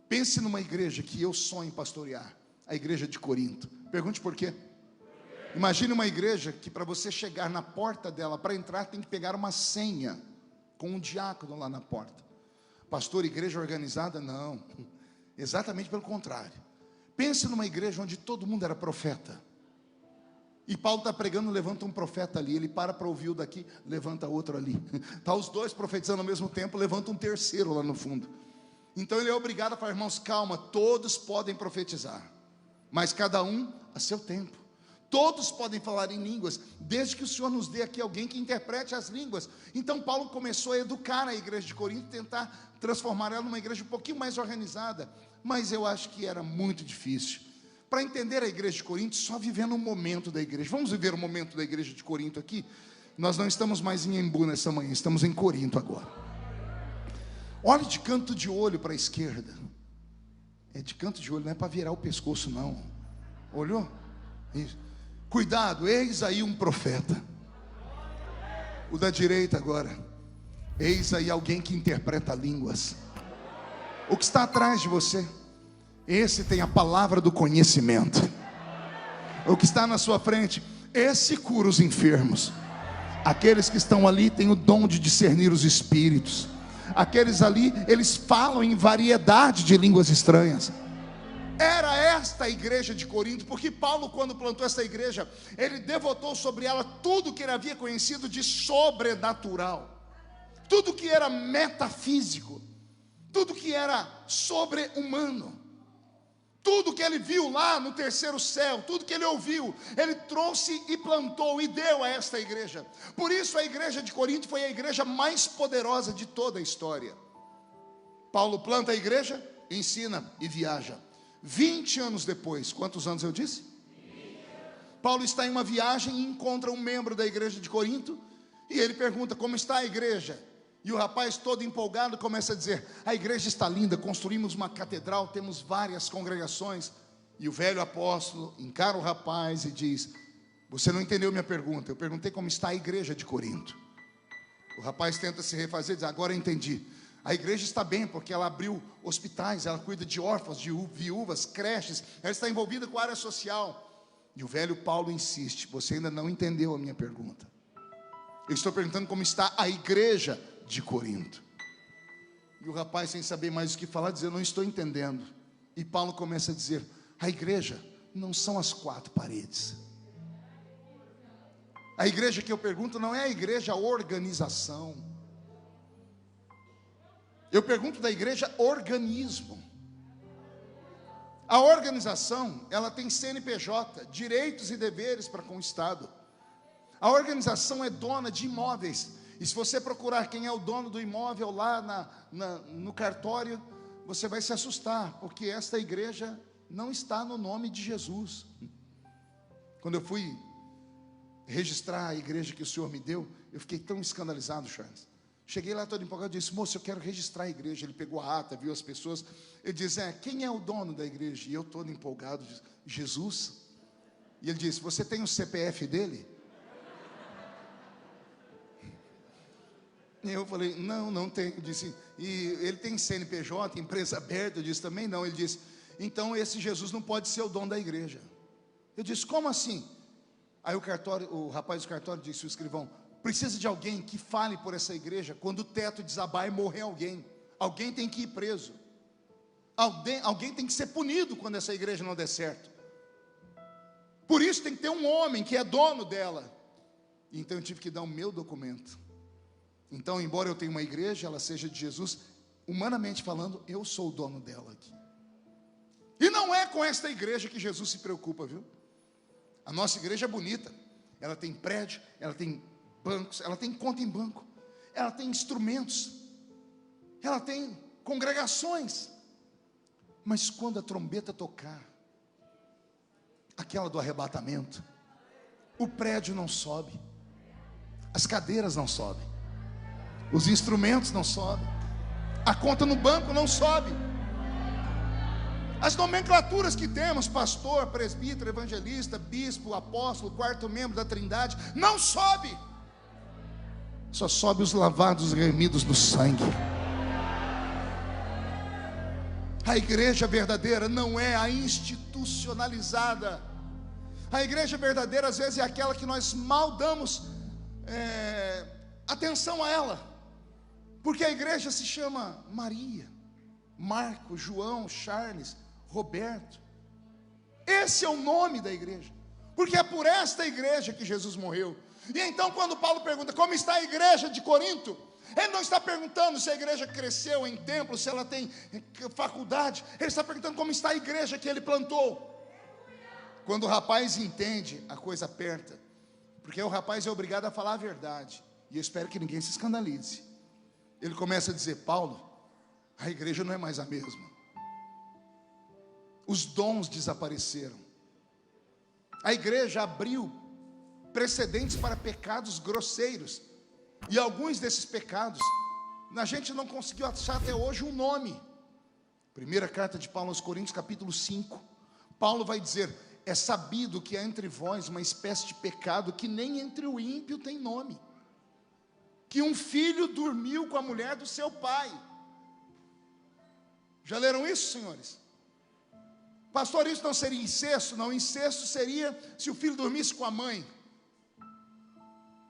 Pense numa igreja que eu sonho pastorear, a igreja de Corinto. Pergunte por quê? Imagine uma igreja que para você chegar na porta dela, para entrar tem que pegar uma senha, com um diácono lá na porta. Pastor, igreja organizada? Não, exatamente pelo contrário. Pense numa igreja onde todo mundo era profeta. E Paulo está pregando, levanta um profeta ali, ele para ouvir o daqui, levanta outro ali. Está os dois profetizando ao mesmo tempo, levanta um terceiro lá no fundo. Então ele é obrigado a falar: irmãos, calma, todos podem profetizar, mas cada um a seu tempo. Todos podem falar em línguas, desde que o Senhor nos dê aqui alguém que interprete as línguas. Então Paulo começou a educar a igreja de Corinto, tentar transformar ela numa igreja um pouquinho mais organizada. Mas eu acho que era muito difícil. Para entender a igreja de Corinto, só vivendo um momento da igreja. Vamos viver o momento da igreja de Corinto aqui? Nós não estamos mais em Embu nessa manhã, estamos em Corinto agora. Olhe de canto de olho para a esquerda. É de canto de olho, não é para virar o pescoço não. Olhou? Isso. Cuidado, eis aí um profeta. O da direita agora. Eis aí alguém que interpreta línguas. O que está atrás de você, esse tem a palavra do conhecimento. O que está na sua frente, esse cura os enfermos. Aqueles que estão ali têm o dom de discernir os espíritos. Aqueles ali, eles falam em variedade de línguas estranhas. Era esta a igreja de Corinto, porque Paulo, quando plantou essa igreja, ele devotou sobre ela tudo que ele havia conhecido de sobrenatural, tudo que era metafísico, tudo que era sobre-humano, tudo que ele viu lá no terceiro céu, tudo que ele ouviu, ele trouxe e plantou e deu a esta igreja. Por isso a igreja de Corinto foi a igreja mais poderosa de toda a história. Paulo planta a igreja, ensina e viaja. 20 anos depois, quantos anos eu disse? 20. Paulo está em uma viagem e encontra um membro da igreja de Corinto, e ele pergunta: como está a igreja? E o rapaz todo empolgado começa a dizer: a igreja está linda, construímos uma catedral, temos várias congregações. E o velho apóstolo encara o rapaz e diz: você não entendeu minha pergunta, eu perguntei como está a igreja de Corinto. O rapaz tenta se refazer e diz: agora eu entendi. A igreja está bem porque ela abriu hospitais, ela cuida de órfãos, de viúvas, creches, ela está envolvida com a área social. E o velho Paulo insiste: você ainda não entendeu a minha pergunta. Eu estou perguntando como está a igreja de Corinto. E o rapaz, sem saber mais o que falar, diz: eu não estou entendendo. E Paulo começa a dizer: a igreja não são as quatro paredes. A igreja que eu pergunto não é a igreja, a organização. Eu pergunto da igreja organismo. A organização, ela tem CNPJ, direitos e deveres para com o Estado. A organização é dona de imóveis. E se você procurar quem é o dono do imóvel lá no cartório, você vai se assustar, porque esta igreja não está no nome de Jesus. Quando eu fui registrar a igreja que o Senhor me deu, eu fiquei tão escandalizado, Charles. Cheguei lá todo empolgado e disse: moço, eu quero registrar a igreja. Ele pegou a ata, viu as pessoas. Ele disse: quem é o dono da igreja? E eu todo empolgado, disse: Jesus. E ele disse: você tem o CPF dele? E eu falei: não tem. Eu disse: e ele tem CNPJ, empresa aberta? Eu disse: também não. Ele disse: então esse Jesus não pode ser o dono da igreja. Eu disse: como assim? Aí o rapaz do cartório disse: o escrivão, precisa de alguém que fale por essa igreja quando o teto desabar e morrer alguém. Alguém tem que ir preso. Alguém tem que ser punido quando essa igreja não der certo. Por isso tem que ter um homem que é dono dela. Então eu tive que dar o meu documento. Então, embora eu tenha uma igreja, ela seja de Jesus, humanamente falando, eu sou o dono dela aqui. E não é com esta igreja que Jesus se preocupa, viu? A nossa igreja é bonita. Ela tem prédio, ela tem bancos, ela tem conta em banco, ela tem instrumentos, ela tem congregações. Mas quando a trombeta tocar, aquela do arrebatamento, o prédio não sobe, as cadeiras não sobem, os instrumentos não sobem, a conta no banco não sobe, as nomenclaturas que temos, pastor, presbítero, evangelista, bispo, apóstolo, quarto membro da Trindade, não sobe. Só sobe os lavados e remidos no sangue. A igreja verdadeira não é a institucionalizada. A igreja verdadeira às vezes é aquela que nós mal damos atenção a ela. Porque a igreja se chama Maria, Marco, João, Charles, Roberto. Esse é o nome da igreja. Porque é por esta igreja que Jesus morreu. E então quando Paulo pergunta como está a igreja de Corinto, ele não está perguntando se a igreja cresceu em templo, se ela tem faculdade. Ele está perguntando como está a igreja que ele plantou. Quando o rapaz entende, a coisa aperta, porque o rapaz é obrigado a falar a verdade, e eu espero que ninguém se escandalize. Ele começa a dizer: Paulo, a igreja não é mais a mesma, os dons desapareceram, a igreja abriu precedentes para pecados grosseiros, e alguns desses pecados a gente não conseguiu achar até hoje um nome. Primeira carta de Paulo aos Coríntios, capítulo 5, Paulo vai dizer: é sabido que há entre vós uma espécie de pecado que nem entre o ímpio tem nome, que um filho dormiu com a mulher do seu pai. Já leram isso, senhores? Pastor, isso não seria incesto? Não, incesto seria se o filho dormisse com a mãe,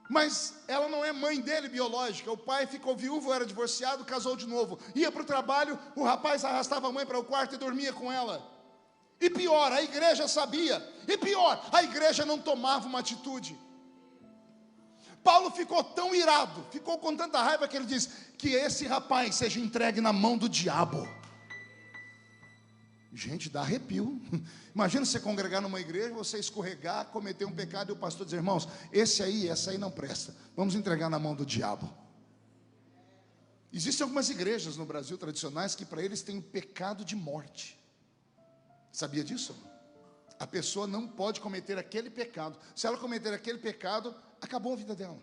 mas ela não é mãe dele biológica. O pai ficou viúvo, era divorciado, casou de novo, ia para o trabalho, o rapaz arrastava a mãe para o quarto e dormia com ela. E pior, a igreja sabia. E pior, a igreja não tomava uma atitude. Paulo ficou tão irado, ficou com tanta raiva, que ele diz: que esse rapaz seja entregue na mão do diabo. Gente, dá arrepio. Imagina você congregar numa igreja, você escorregar, cometer um pecado, e o pastor dizer: irmãos, essa aí não presta, vamos entregar na mão do diabo. Existem algumas igrejas no Brasil tradicionais que para eles tem um pecado de morte. Sabia disso? A pessoa não pode cometer aquele pecado. Se ela cometer aquele pecado, acabou a vida dela.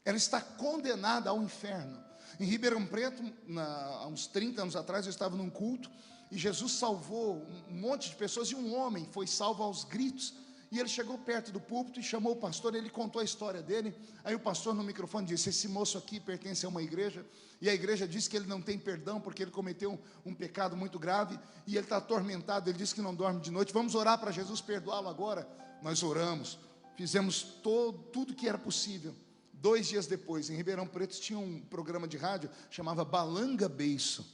Ela está condenada ao inferno. Em Ribeirão Preto, há uns 30 anos atrás, eu estava num culto, e Jesus salvou um monte de pessoas, e um homem foi salvo aos gritos. E ele chegou perto do púlpito e chamou o pastor, ele contou a história dele. Aí o pastor no microfone disse: esse moço aqui pertence a uma igreja, e a igreja diz que ele não tem perdão, porque ele cometeu um pecado muito grave, e ele está atormentado, ele disse que não dorme de noite. Vamos orar para Jesus perdoá-lo agora? Nós oramos, fizemos tudo que era possível. 2 dias depois, em Ribeirão Preto, tinha um programa de rádio, chamava Balanga Beiço.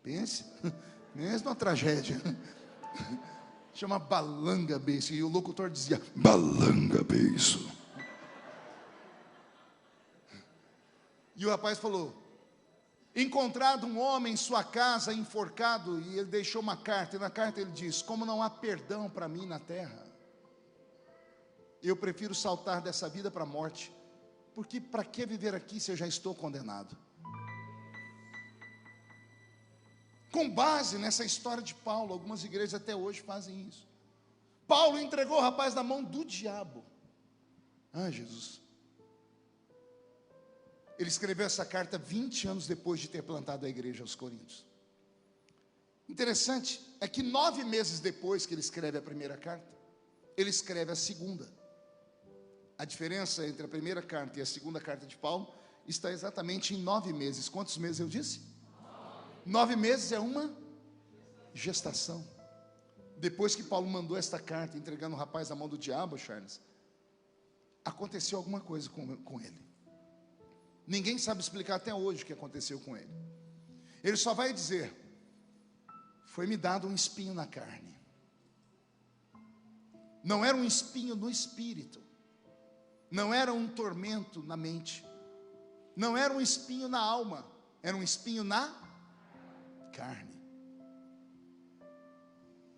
Pense, mesmo uma tragédia. Chama Balanga Beiço, e o locutor dizia: Balanga Beiço. E o rapaz falou: encontrado um homem em sua casa enforcado, e ele deixou uma carta, e na carta ele diz: como não há perdão para mim na terra, eu prefiro saltar dessa vida para a morte, porque para que viver aqui se eu já estou condenado? Com base nessa história de Paulo, algumas igrejas até hoje fazem isso. Paulo entregou o rapaz na mão do diabo. Ah, Jesus. Ele escreveu essa carta 20 anos depois de ter plantado a igreja aos Coríntios. Interessante é que 9 meses depois que ele escreve a primeira carta, ele escreve a segunda. A diferença entre a primeira carta e a segunda carta de Paulo está exatamente em 9 meses. Quantos meses eu disse? 9 meses é uma gestação. Depois que Paulo mandou esta carta, entregando o rapaz na mão do diabo, Charles, aconteceu alguma coisa com ele. Ninguém sabe explicar até hoje o que aconteceu com ele. Ele só vai dizer: foi-me dado um espinho na carne. Não era um espinho no espírito, não era um tormento na mente, não era um espinho na alma, era um espinho na carne.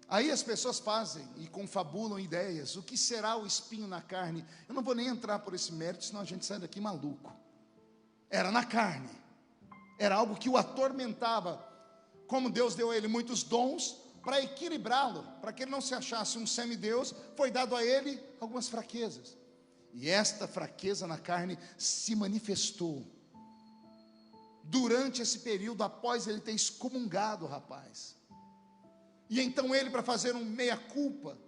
Aí as pessoas fazem e confabulam ideias. O que será o espinho na carne? Eu não vou nem entrar por esse mérito, senão a gente sai daqui maluco. Era na carne, era algo que o atormentava. Como Deus deu a ele muitos dons, para equilibrá-lo, para que ele não se achasse um semideus, foi dado a ele algumas fraquezas. E esta fraqueza na carne se manifestou durante esse período, após ele ter excomungado o rapaz. E então ele, para fazer um meia-culpa,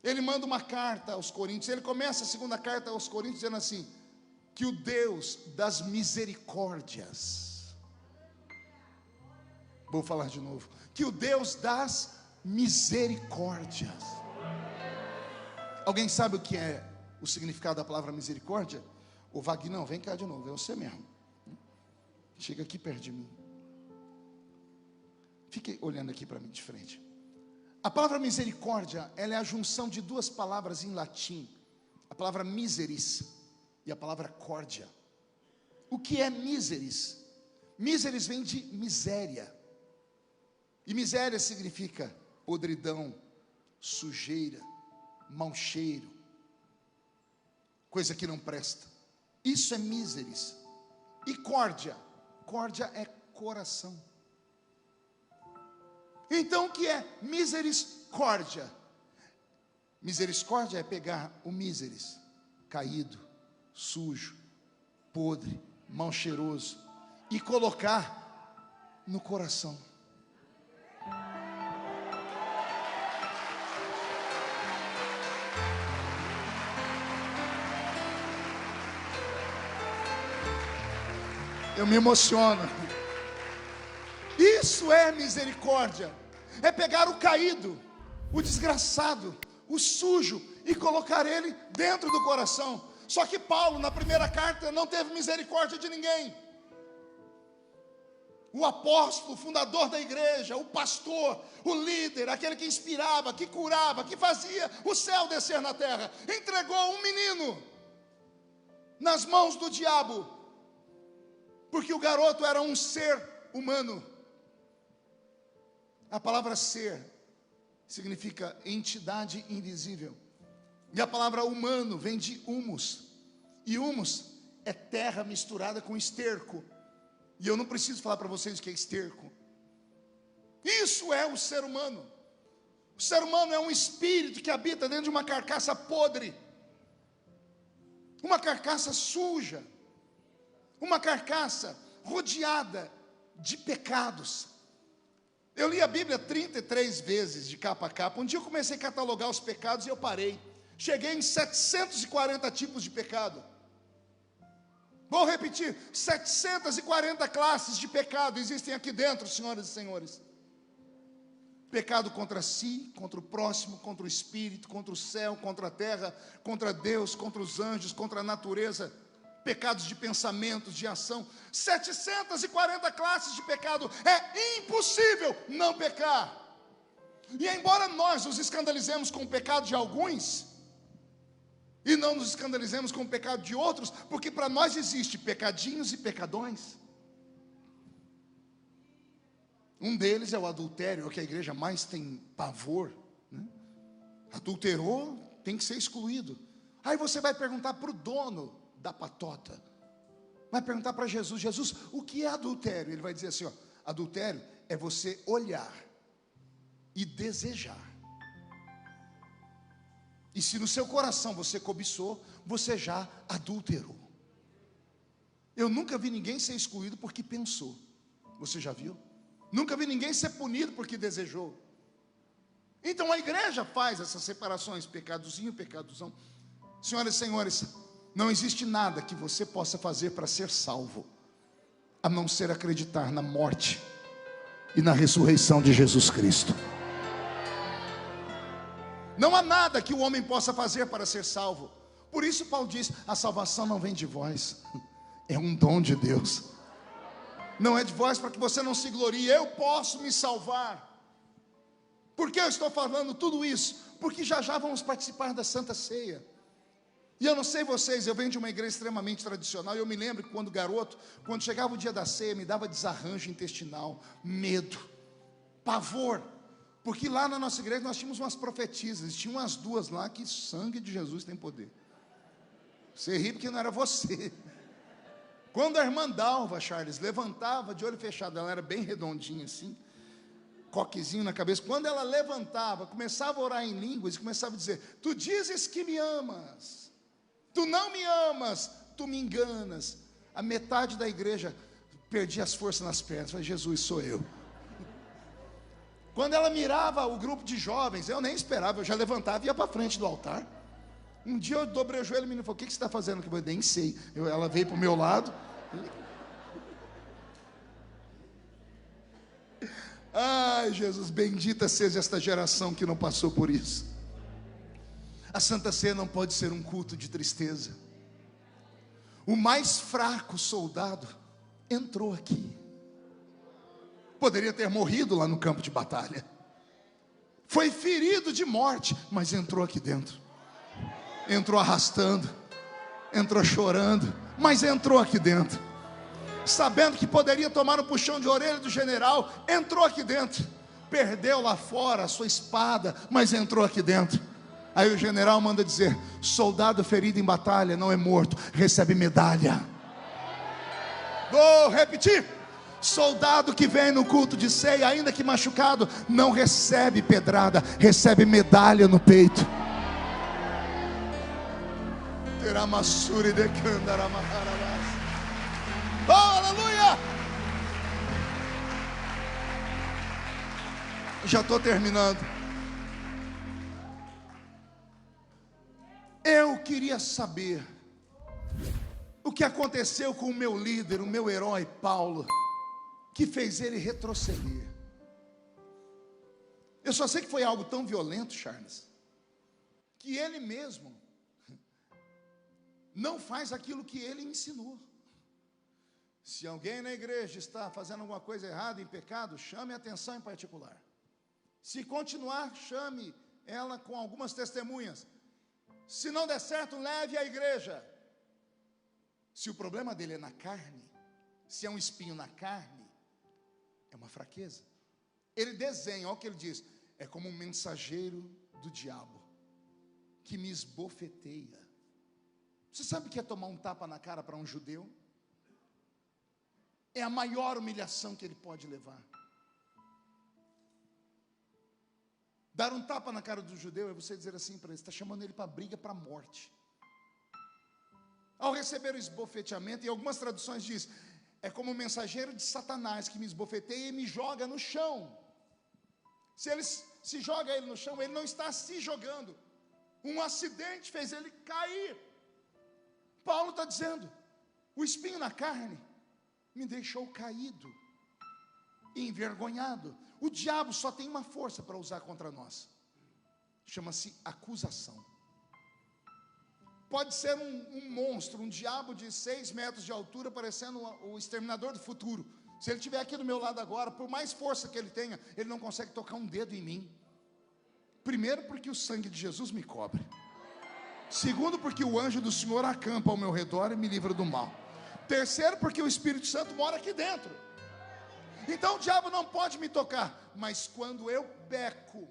ele manda uma carta aos Coríntios. Ele começa a segunda carta aos Coríntios dizendo assim: que o Deus das misericórdias, vou falar de novo, que o Deus das misericórdias. Alguém sabe o que é o significado da palavra misericórdia? O Vagnão, vem cá de novo, é você mesmo. Chega aqui perto de mim. Fique olhando aqui para mim de frente. A palavra misericórdia, ela é a junção de 2 palavras em latim. A palavra miseris e a palavra córdia. O que é miseris? Miseris vem de miséria. E miséria significa podridão, sujeira, mau cheiro, coisa que não presta. Isso é miseris. E córdia, córdia é coração. Então o que é misericórdia? Misericórdia é pegar o miseris, caído, sujo, podre, mal cheiroso, e colocar no coração. Eu me emociono. Isso é misericórdia. É pegar o caído, o desgraçado, o sujo, e colocar ele dentro do coração. Só que Paulo, na primeira carta, não teve misericórdia de ninguém. O apóstolo, o fundador da igreja, o pastor, o líder, aquele que inspirava, que curava, que fazia o céu descer na terra, entregou um menino nas mãos do diabo, porque o garoto era um ser humano. A palavra ser significa entidade invisível, e a palavra humano vem de humus, e humus é terra misturada com esterco. E eu não preciso falar para vocês o que é esterco. Isso é o ser humano. O ser humano é um espírito que habita dentro de uma carcaça podre, uma carcaça suja, uma carcaça rodeada de pecados. Eu li a Bíblia 33 vezes de capa a capa. Um dia eu comecei a catalogar os pecados e eu parei. Cheguei em 740 tipos de pecado. Vou repetir, 740 classes de pecado existem aqui dentro, senhoras e senhores. Pecado contra si, contra o próximo, contra o espírito, contra o céu, contra a terra, contra Deus, contra os anjos, contra a natureza. Pecados de pensamentos, de ação. 740 classes de pecado. É impossível não pecar. E embora nós nos escandalizemos com o pecado de alguns, e não nos escandalizemos com o pecado de outros, porque para nós existe pecadinhos e pecadões. Um deles é o adultério, é o que a igreja mais tem pavor, né? Adulterou, tem que ser excluído. Aí você vai perguntar para o dono da patota, vai perguntar para Jesus: Jesus, o que é adultério? Ele vai dizer assim, ó, adultério é você olhar e desejar. E se no seu coração você cobiçou, você já adulterou. Eu nunca vi ninguém ser excluído porque pensou. Você já viu? Nunca vi ninguém ser punido porque desejou. Então a igreja faz essas separações, pecadozinho, pecadozão. Senhoras e senhores, não existe nada que você possa fazer para ser salvo, a não ser acreditar na morte e na ressurreição de Jesus Cristo. Não há nada que o homem possa fazer para ser salvo. Por isso Paulo diz, a salvação não vem de vós, é um dom de Deus. Não é de vós para que você não se glorie. Eu posso me salvar. Por que eu estou falando tudo isso? Porque já já vamos participar da Santa Ceia. E eu não sei vocês, eu venho de uma igreja extremamente tradicional, e eu me lembro que quando garoto, quando chegava o dia da ceia, me dava desarranjo intestinal, medo, pavor. Porque lá na nossa igreja nós tínhamos umas profetisas, tinha umas duas lá que sangue de Jesus tem poder. Você ri porque não era você. Quando a irmã Dalva, Charles, levantava de olho fechado, ela era bem redondinha assim, coquezinho na cabeça. Quando ela levantava, começava a orar em línguas e começava a dizer: tu dizes que me amas, tu não me amas, tu me enganas. A metade da igreja perdia as forças nas pernas. Falei: Jesus, sou eu. Quando ela mirava o grupo de jovens, eu nem esperava, eu já levantava e ia para frente do altar. Um dia eu dobrei o joelho e o menino falou: o que você está fazendo? Eu nem sei. Ela veio para o meu lado. Ai, Jesus, bendita seja esta geração que não passou por isso. A Santa Ceia não pode ser um culto de tristeza. O mais fraco soldado entrou aqui. Poderia ter morrido lá no campo de batalha. Foi ferido de morte, mas entrou aqui dentro. Entrou arrastando, entrou chorando, mas entrou aqui dentro. Sabendo que poderia tomar um puxão de orelha do general, entrou aqui dentro. perdeu lá fora a sua espada, mas entrou aqui dentro. Aí o general manda dizer: soldado ferido em batalha não é morto, recebe medalha. Vou repetir: soldado que vem no culto de ceia, ainda que machucado, não recebe pedrada, recebe medalha no peito. Oh, aleluia! Já estou terminando. Eu queria saber o que aconteceu com o meu líder, o meu herói Paulo, que fez ele retroceder. Eu só sei que foi algo tão violento, Charles, que ele mesmo não faz aquilo que ele ensinou. Se alguém na igreja está fazendo alguma coisa errada, em pecado, chame atenção em particular. Se continuar, chame ela com algumas testemunhas. Se não der certo, leve à igreja. Se o problema dele é na carne, se é um espinho na carne, é uma fraqueza. Ele desenha, olha o que ele diz: é como um mensageiro do diabo, que me esbofeteia. Você sabe o que é tomar um tapa na cara para um judeu? É a maior humilhação que ele pode levar. Dar um tapa na cara do judeu é você dizer assim para ele: está chamando ele para briga, para a morte. Ao receber o esbofeteamento, em algumas traduções diz: é como um mensageiro de Satanás que me esbofeteia e me joga no chão. Se ele se joga ele no chão, ele não está se jogando. Um acidente fez ele cair. Paulo está dizendo: o espinho na carne me deixou caído, envergonhado. O diabo só tem uma força para usar contra nós, chama-se acusação. Pode ser um monstro, um diabo de 6 metros de altura, parecendo o exterminador do futuro. Se ele estiver aqui do meu lado agora, por mais força que ele tenha, ele não consegue tocar um dedo em mim. Primeiro, porque o sangue de Jesus me cobre. Segundo, porque o anjo do Senhor acampa ao meu redor e me livra do mal. Terceiro, porque o Espírito Santo mora aqui dentro. Então o diabo não pode me tocar. Mas quando eu peco,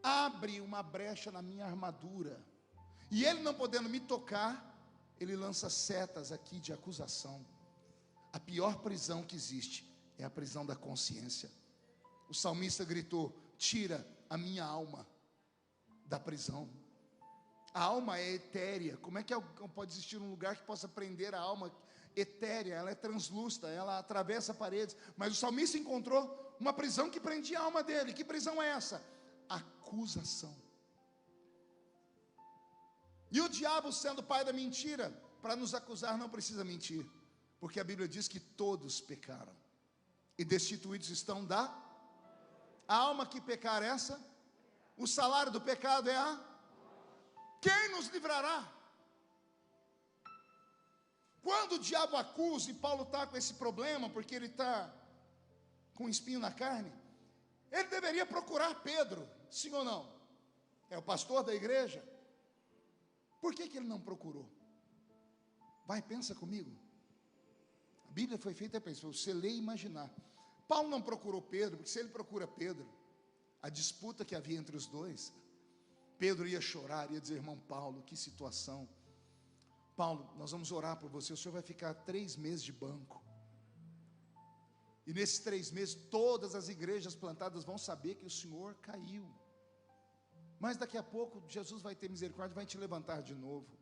abre uma brecha na minha armadura, e ele não podendo me tocar, ele lança setas aqui de acusação. A pior prisão que existe é a prisão da consciência. O salmista gritou: tira a minha alma da prisão. A alma é etérea. Como é que pode existir um lugar que possa prender a alma etérea? Ela é translúcida, ela atravessa paredes. Mas o salmista encontrou uma prisão que prendia a alma dele. Que prisão é essa? Acusação. E o diabo, sendo pai da mentira, para nos acusar não precisa mentir, porque a Bíblia diz que todos pecaram e destituídos estão da alma. Que pecar essa? O salário do pecado é a... Quem nos livrará? Quando o diabo acusa, e Paulo está com esse problema, porque ele está com um espinho na carne, ele deveria procurar Pedro, sim ou não? É o pastor da igreja. Por que ele não procurou? Vai, pensa comigo. A Bíblia foi feita para isso, você ler e imaginar. Paulo não procurou Pedro, porque se ele procura Pedro, a disputa que havia entre os dois, Pedro ia chorar, ia dizer: irmão Paulo, que situação. Paulo, nós vamos orar por você, o senhor vai ficar 3 meses de banco. E nesses 3 meses, todas as igrejas plantadas vão saber que o senhor caiu. Mas daqui a pouco, Jesus vai ter misericórdia, vai te levantar de novo.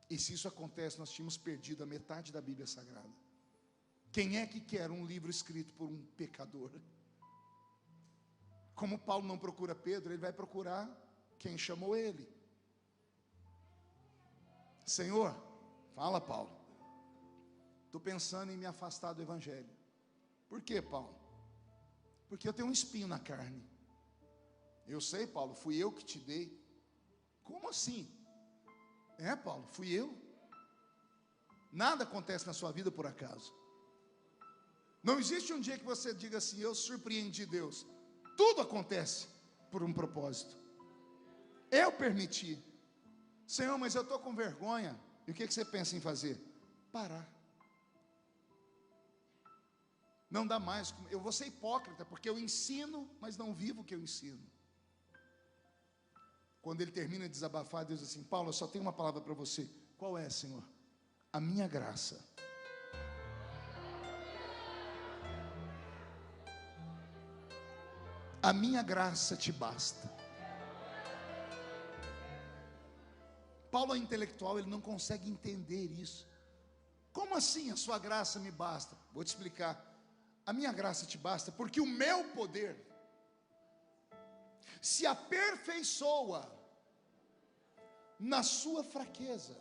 E se isso acontece, nós tínhamos perdido a metade da Bíblia Sagrada. Quem é que quer um livro escrito por um pecador? Como Paulo não procura Pedro, ele vai procurar quem chamou ele. Senhor, fala Paulo, estou pensando em me afastar do Evangelho. Por quê, Paulo? Porque eu tenho um espinho na carne. Eu sei, Paulo, fui eu que te dei. Como assim? É, Paulo, fui eu. Nada acontece na sua vida por acaso. Não existe um dia que você diga assim: eu surpreendi Deus. Tudo acontece por um propósito. Eu permiti. Senhor, mas eu estou com vergonha. E o que você pensa em fazer? Parar. Não dá mais. Eu vou ser hipócrita, porque eu ensino, mas não vivo o que eu ensino. Quando ele termina de desabafar, Deus diz assim: Paulo, eu só tenho uma palavra para você. Qual é, Senhor? A minha graça. A minha graça te basta. Paulo é intelectual, ele não consegue entender isso. Como assim a sua graça me basta? Vou te explicar. A minha graça te basta porque o meu poder se aperfeiçoa na sua fraqueza.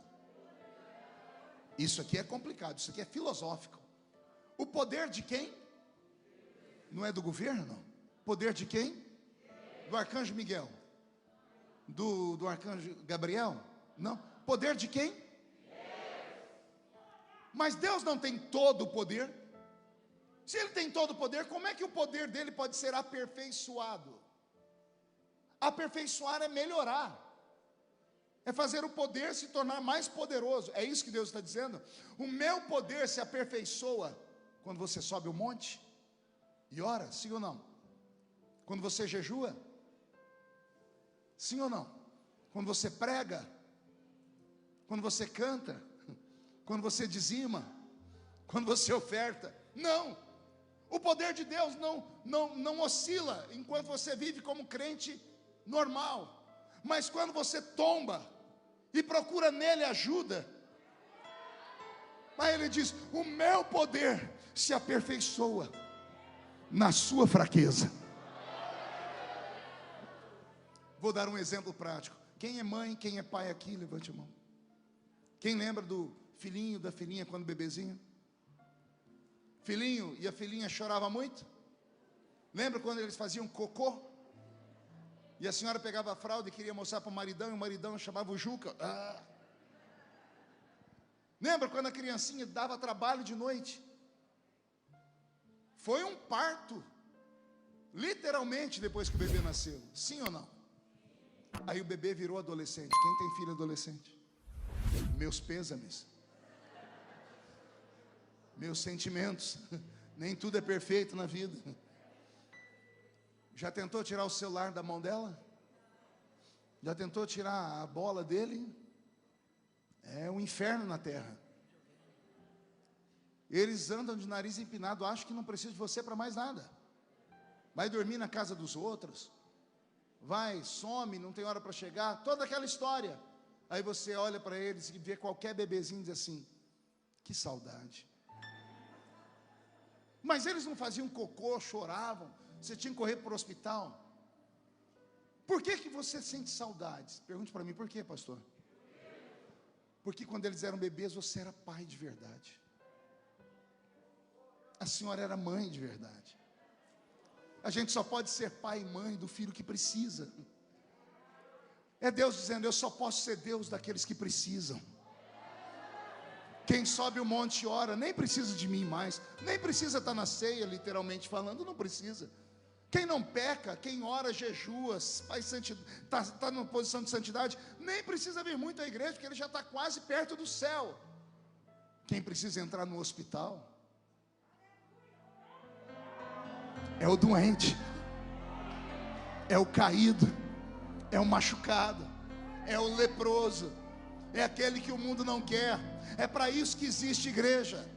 Isso aqui é complicado, isso aqui é filosófico. O poder de quem? Não é do governo? Poder de quem? Do arcanjo Miguel? Do arcanjo Gabriel? Não. Poder de quem? Mas Deus não tem todo o poder. Se Ele tem todo o poder, como é que o poder dele pode ser aperfeiçoado? Aperfeiçoar é melhorar, é fazer o poder se tornar mais poderoso. É isso que Deus está dizendo. O meu poder se aperfeiçoa quando você sobe o monte e ora, sim ou não? Quando você jejua, sim ou não? Quando você prega, quando você canta, quando você dizima, quando você oferta. Não, o poder de Deus não oscila enquanto você vive como crente normal. Mas quando você tomba e procura nele ajuda, aí ele diz: o meu poder se aperfeiçoa na sua fraqueza. Vou dar um exemplo prático. Quem é mãe, quem é pai aqui, levante a mão. Quem lembra do filhinho, da filhinha quando bebezinho? Filhinho e a filhinha choravam muito? Lembra quando eles faziam cocô? E a senhora pegava a fralda e queria mostrar para o maridão, e o maridão chamava o Juca. Lembra quando a criancinha dava trabalho de noite? Foi um parto, literalmente, depois que o bebê nasceu. Sim ou não? Aí o bebê virou adolescente. Quem tem filho adolescente? Meus pêsames, meus sentimentos. Nem tudo é perfeito na vida. Já tentou tirar o celular da mão dela? Já tentou tirar a bola dele? É um inferno na terra. Eles andam de nariz empinado, acham que não precisam de você para mais nada. Vai dormir na casa dos outros, vai, some, não tem hora para chegar, toda aquela história. Aí você olha para eles e vê qualquer bebezinho e diz assim: que saudade. Mas eles não faziam cocô, choravam, você tinha que correr para o hospital. Por que você sente saudades? Pergunte para mim, por quê, pastor? Porque quando eles eram bebês, você era pai de verdade. A senhora era mãe de verdade. A gente só pode ser pai e mãe do filho que precisa. É Deus dizendo: eu só posso ser Deus daqueles que precisam. Quem sobe o monte e ora, nem precisa de mim mais. Nem precisa estar na ceia, literalmente falando, não precisa. Quem não peca, quem ora, jejua, está numa posição de santidade, nem precisa vir muito à igreja, porque ele já está quase perto do céu. Quem precisa entrar no hospital é o doente, é o caído, é o machucado, é o leproso, é aquele que o mundo não quer. É para isso que existe igreja.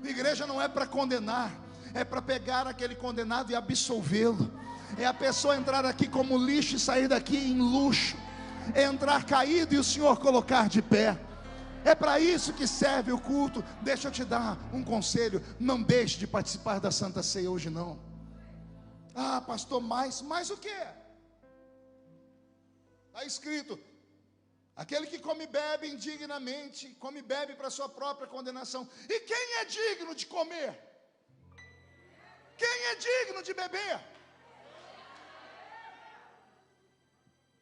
Igreja não é para condenar, é para pegar aquele condenado e absolvê-lo. É a pessoa entrar aqui como lixo e sair daqui em luxo. É entrar caído e o Senhor colocar de pé. É para isso que serve o culto. Deixa eu te dar um conselho: não deixe de participar da Santa Ceia hoje não. Ah, pastor, mais o quê? Está escrito: aquele que come e bebe indignamente, come e bebe para sua própria condenação. E quem é digno de comer? Quem é digno de beber?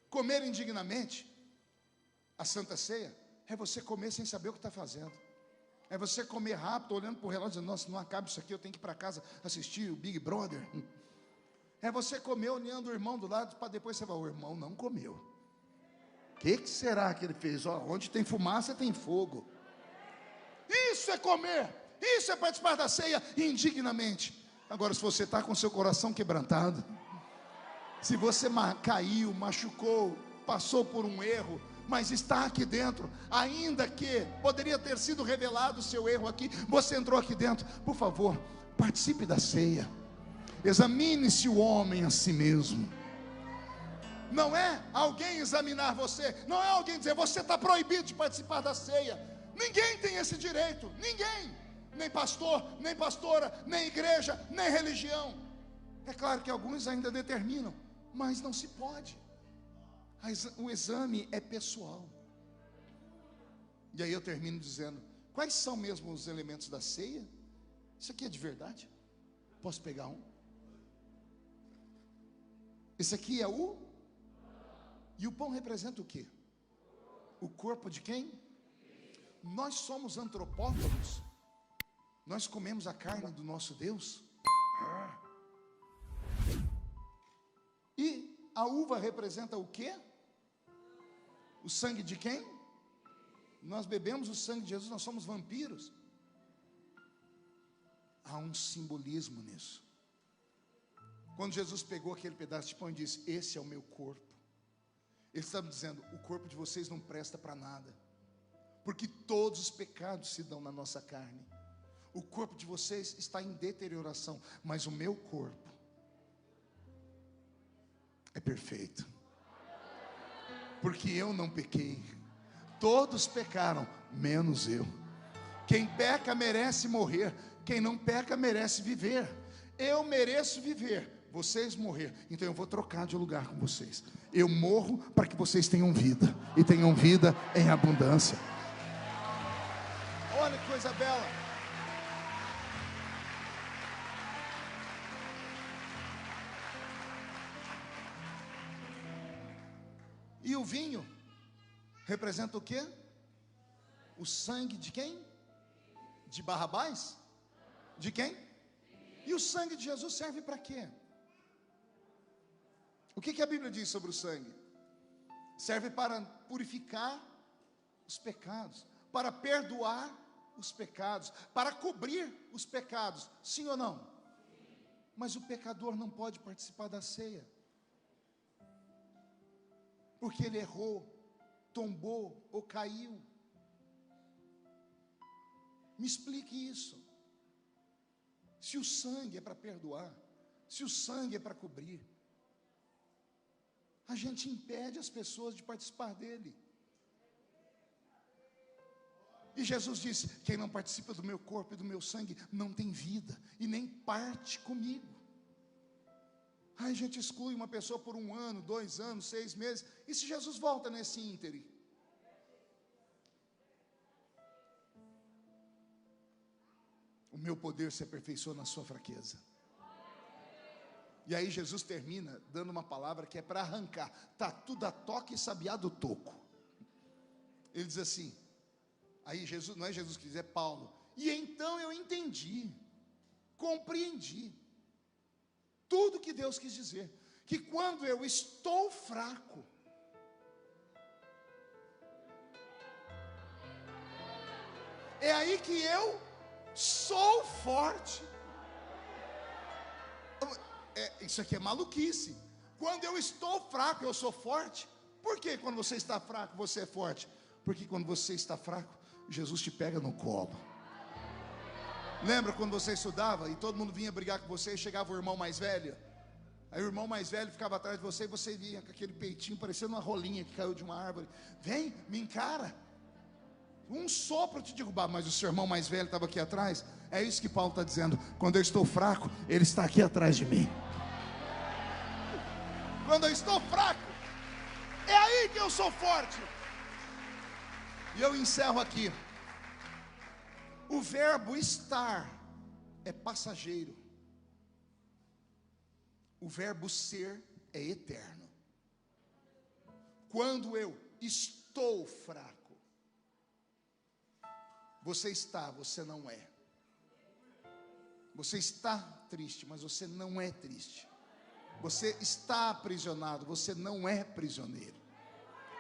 Comer indignamente, a Santa Ceia, é você comer sem saber o que está fazendo. É você comer rápido, olhando para o relógio, dizendo: nossa, não acaba isso aqui, eu tenho que ir para casa assistir o Big Brother. É você comer olhando o irmão do lado, para depois você falar: o irmão não comeu. O que será que ele fez? Onde tem fumaça tem fogo. Isso é comer. Isso é participar da ceia indignamente. Agora, se você está com seu coração quebrantado, se você caiu, machucou, passou por um erro, mas está aqui dentro, ainda que poderia ter sido revelado o seu erro aqui, você entrou aqui dentro, por favor, participe da ceia. Examine-se o homem a si mesmo. Não é alguém examinar você, não é alguém dizer, você está proibido de participar da ceia. Ninguém tem esse direito, ninguém, nem pastor, nem pastora, nem igreja, nem religião. É claro que alguns ainda determinam, mas não se pode. O exame é pessoal. E aí eu termino dizendo, quais são mesmo os elementos da ceia? Isso aqui é de verdade? Posso pegar um? Esse aqui é o... E o pão representa o quê? O corpo de quem? Nós somos antropófagos. Nós comemos a carne do nosso Deus. E a uva representa o quê? O sangue de quem? Nós bebemos o sangue de Jesus, nós somos vampiros. Há um simbolismo nisso. Quando Jesus pegou aquele pedaço de pão e disse, esse é o meu corpo, Ele estava dizendo, o corpo de vocês não presta para nada, porque todos os pecados se dão na nossa carne. O corpo de vocês está em deterioração, mas o meu corpo é perfeito, porque eu não pequei. Todos pecaram, menos eu. Quem peca merece morrer, quem não peca merece viver. Eu mereço viver, vocês morrer, então eu vou trocar de lugar com vocês. Eu morro para que vocês tenham vida, e tenham vida em abundância. Olha que coisa bela. E o vinho representa o quê? O sangue de quem? De Barrabás? De quem? E o sangue de Jesus serve para quê? O que a Bíblia diz sobre o sangue? Serve para purificar os pecados, para perdoar os pecados, para cobrir os pecados, sim ou não? Mas o pecador não pode participar da ceia, porque ele errou, tombou ou caiu. Me explique isso. Se o sangue é para perdoar, se o sangue é para cobrir, a gente impede as pessoas de participar dele. E Jesus disse, quem não participa do meu corpo e do meu sangue, não tem vida, e nem parte comigo. Aí a gente exclui uma pessoa por 1 ano, 2 anos, 6 meses, e se Jesus volta nesse íntere? O meu poder se aperfeiçoa na sua fraqueza. E aí Jesus termina dando uma palavra que é para arrancar. Tá tudo a toque e sabiá do toco. Ele diz assim, aí Jesus, não é Jesus que diz, é Paulo. E então eu entendi, compreendi tudo que Deus quis dizer, que quando eu estou fraco, é aí que eu sou forte. Isso aqui é maluquice. Quando eu estou fraco, eu sou forte. Por que quando você está fraco, você é forte? Porque quando você está fraco, Jesus te pega no colo. Lembra quando você estudava e todo mundo vinha brigar com você e chegava o irmão mais velho? Aí o irmão mais velho ficava atrás de você e você vinha com aquele peitinho parecendo uma rolinha que caiu de uma árvore. Vem, me encara. Um sopro te derrubava, mas o seu irmão mais velho estava aqui atrás. É isso que Paulo está dizendo. Quando eu estou fraco, ele está aqui atrás de mim. Quando eu estou fraco, é aí que eu sou forte. E eu encerro aqui. O verbo estar é passageiro. O verbo ser é eterno. Quando eu estou fraco, você está, você não é. Você está triste, mas você não é triste. Você está aprisionado, você não é prisioneiro.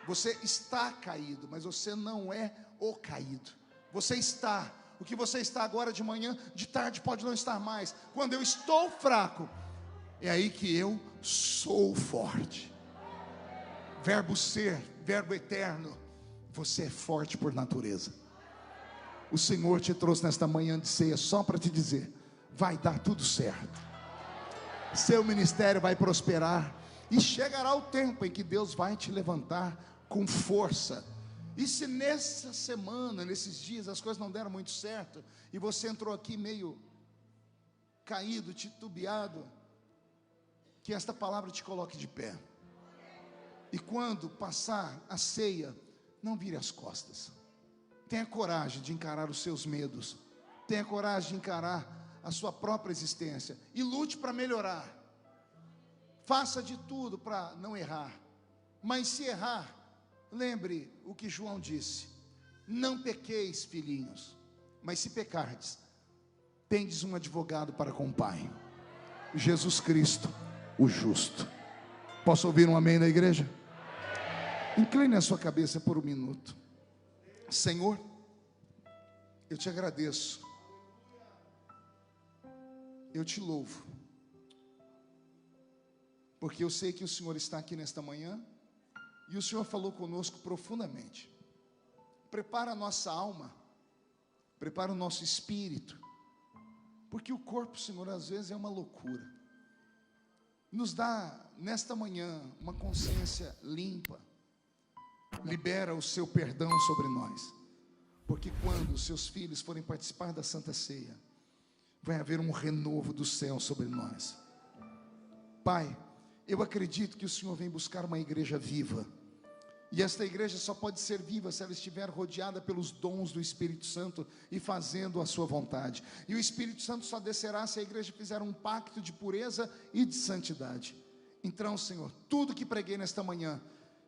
Você está caído, mas você não é o caído. Você está O que você está agora de manhã, de tarde pode não estar mais. Quando eu estou fraco, é aí que eu sou forte. Verbo ser, verbo eterno. Você é forte por natureza. O Senhor te trouxe nesta manhã de ceia só para te dizer: vai dar tudo certo. Seu ministério vai prosperar. E chegará o tempo em que Deus vai te levantar com força. E se nessa semana, nesses dias, as coisas não deram muito certo, e você entrou aqui meio caído, titubeado, que esta palavra te coloque de pé. E quando passar a ceia, não vire as costas. Tenha coragem de encarar os seus medos. Tenha coragem de encarar a sua própria existência. E lute para melhorar. Faça de tudo para não errar. Mas se errar, lembre o que João disse: não pequeis, filhinhos, mas se pecardes, tendes um advogado para com o Pai, Jesus Cristo, o justo. Posso ouvir um amém da igreja? Incline a sua cabeça por um minuto. Senhor, eu te agradeço, eu te louvo, porque eu sei que o Senhor está aqui nesta manhã, e o Senhor falou conosco profundamente. Prepara a nossa alma, prepara o nosso espírito, porque o corpo, Senhor, às vezes é uma loucura. Nos dá nesta manhã uma consciência limpa. Libera o seu perdão sobre nós, porque quando os seus filhos forem participar da Santa Ceia, vai haver um renovo do céu sobre nós. Pai, eu acredito que o Senhor vem buscar uma igreja viva, e esta igreja só pode ser viva se ela estiver rodeada pelos dons do Espírito Santo e fazendo a sua vontade. E o Espírito Santo só descerá se a igreja fizer um pacto de pureza e de santidade. Então, Senhor, tudo que preguei nesta manhã,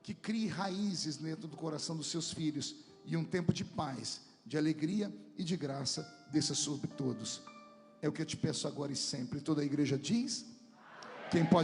que crie raízes dentro do coração dos seus filhos, e um tempo de paz, de alegria e de graça desça sobre todos. É o que eu te peço agora e sempre. Toda a igreja diz: quem pode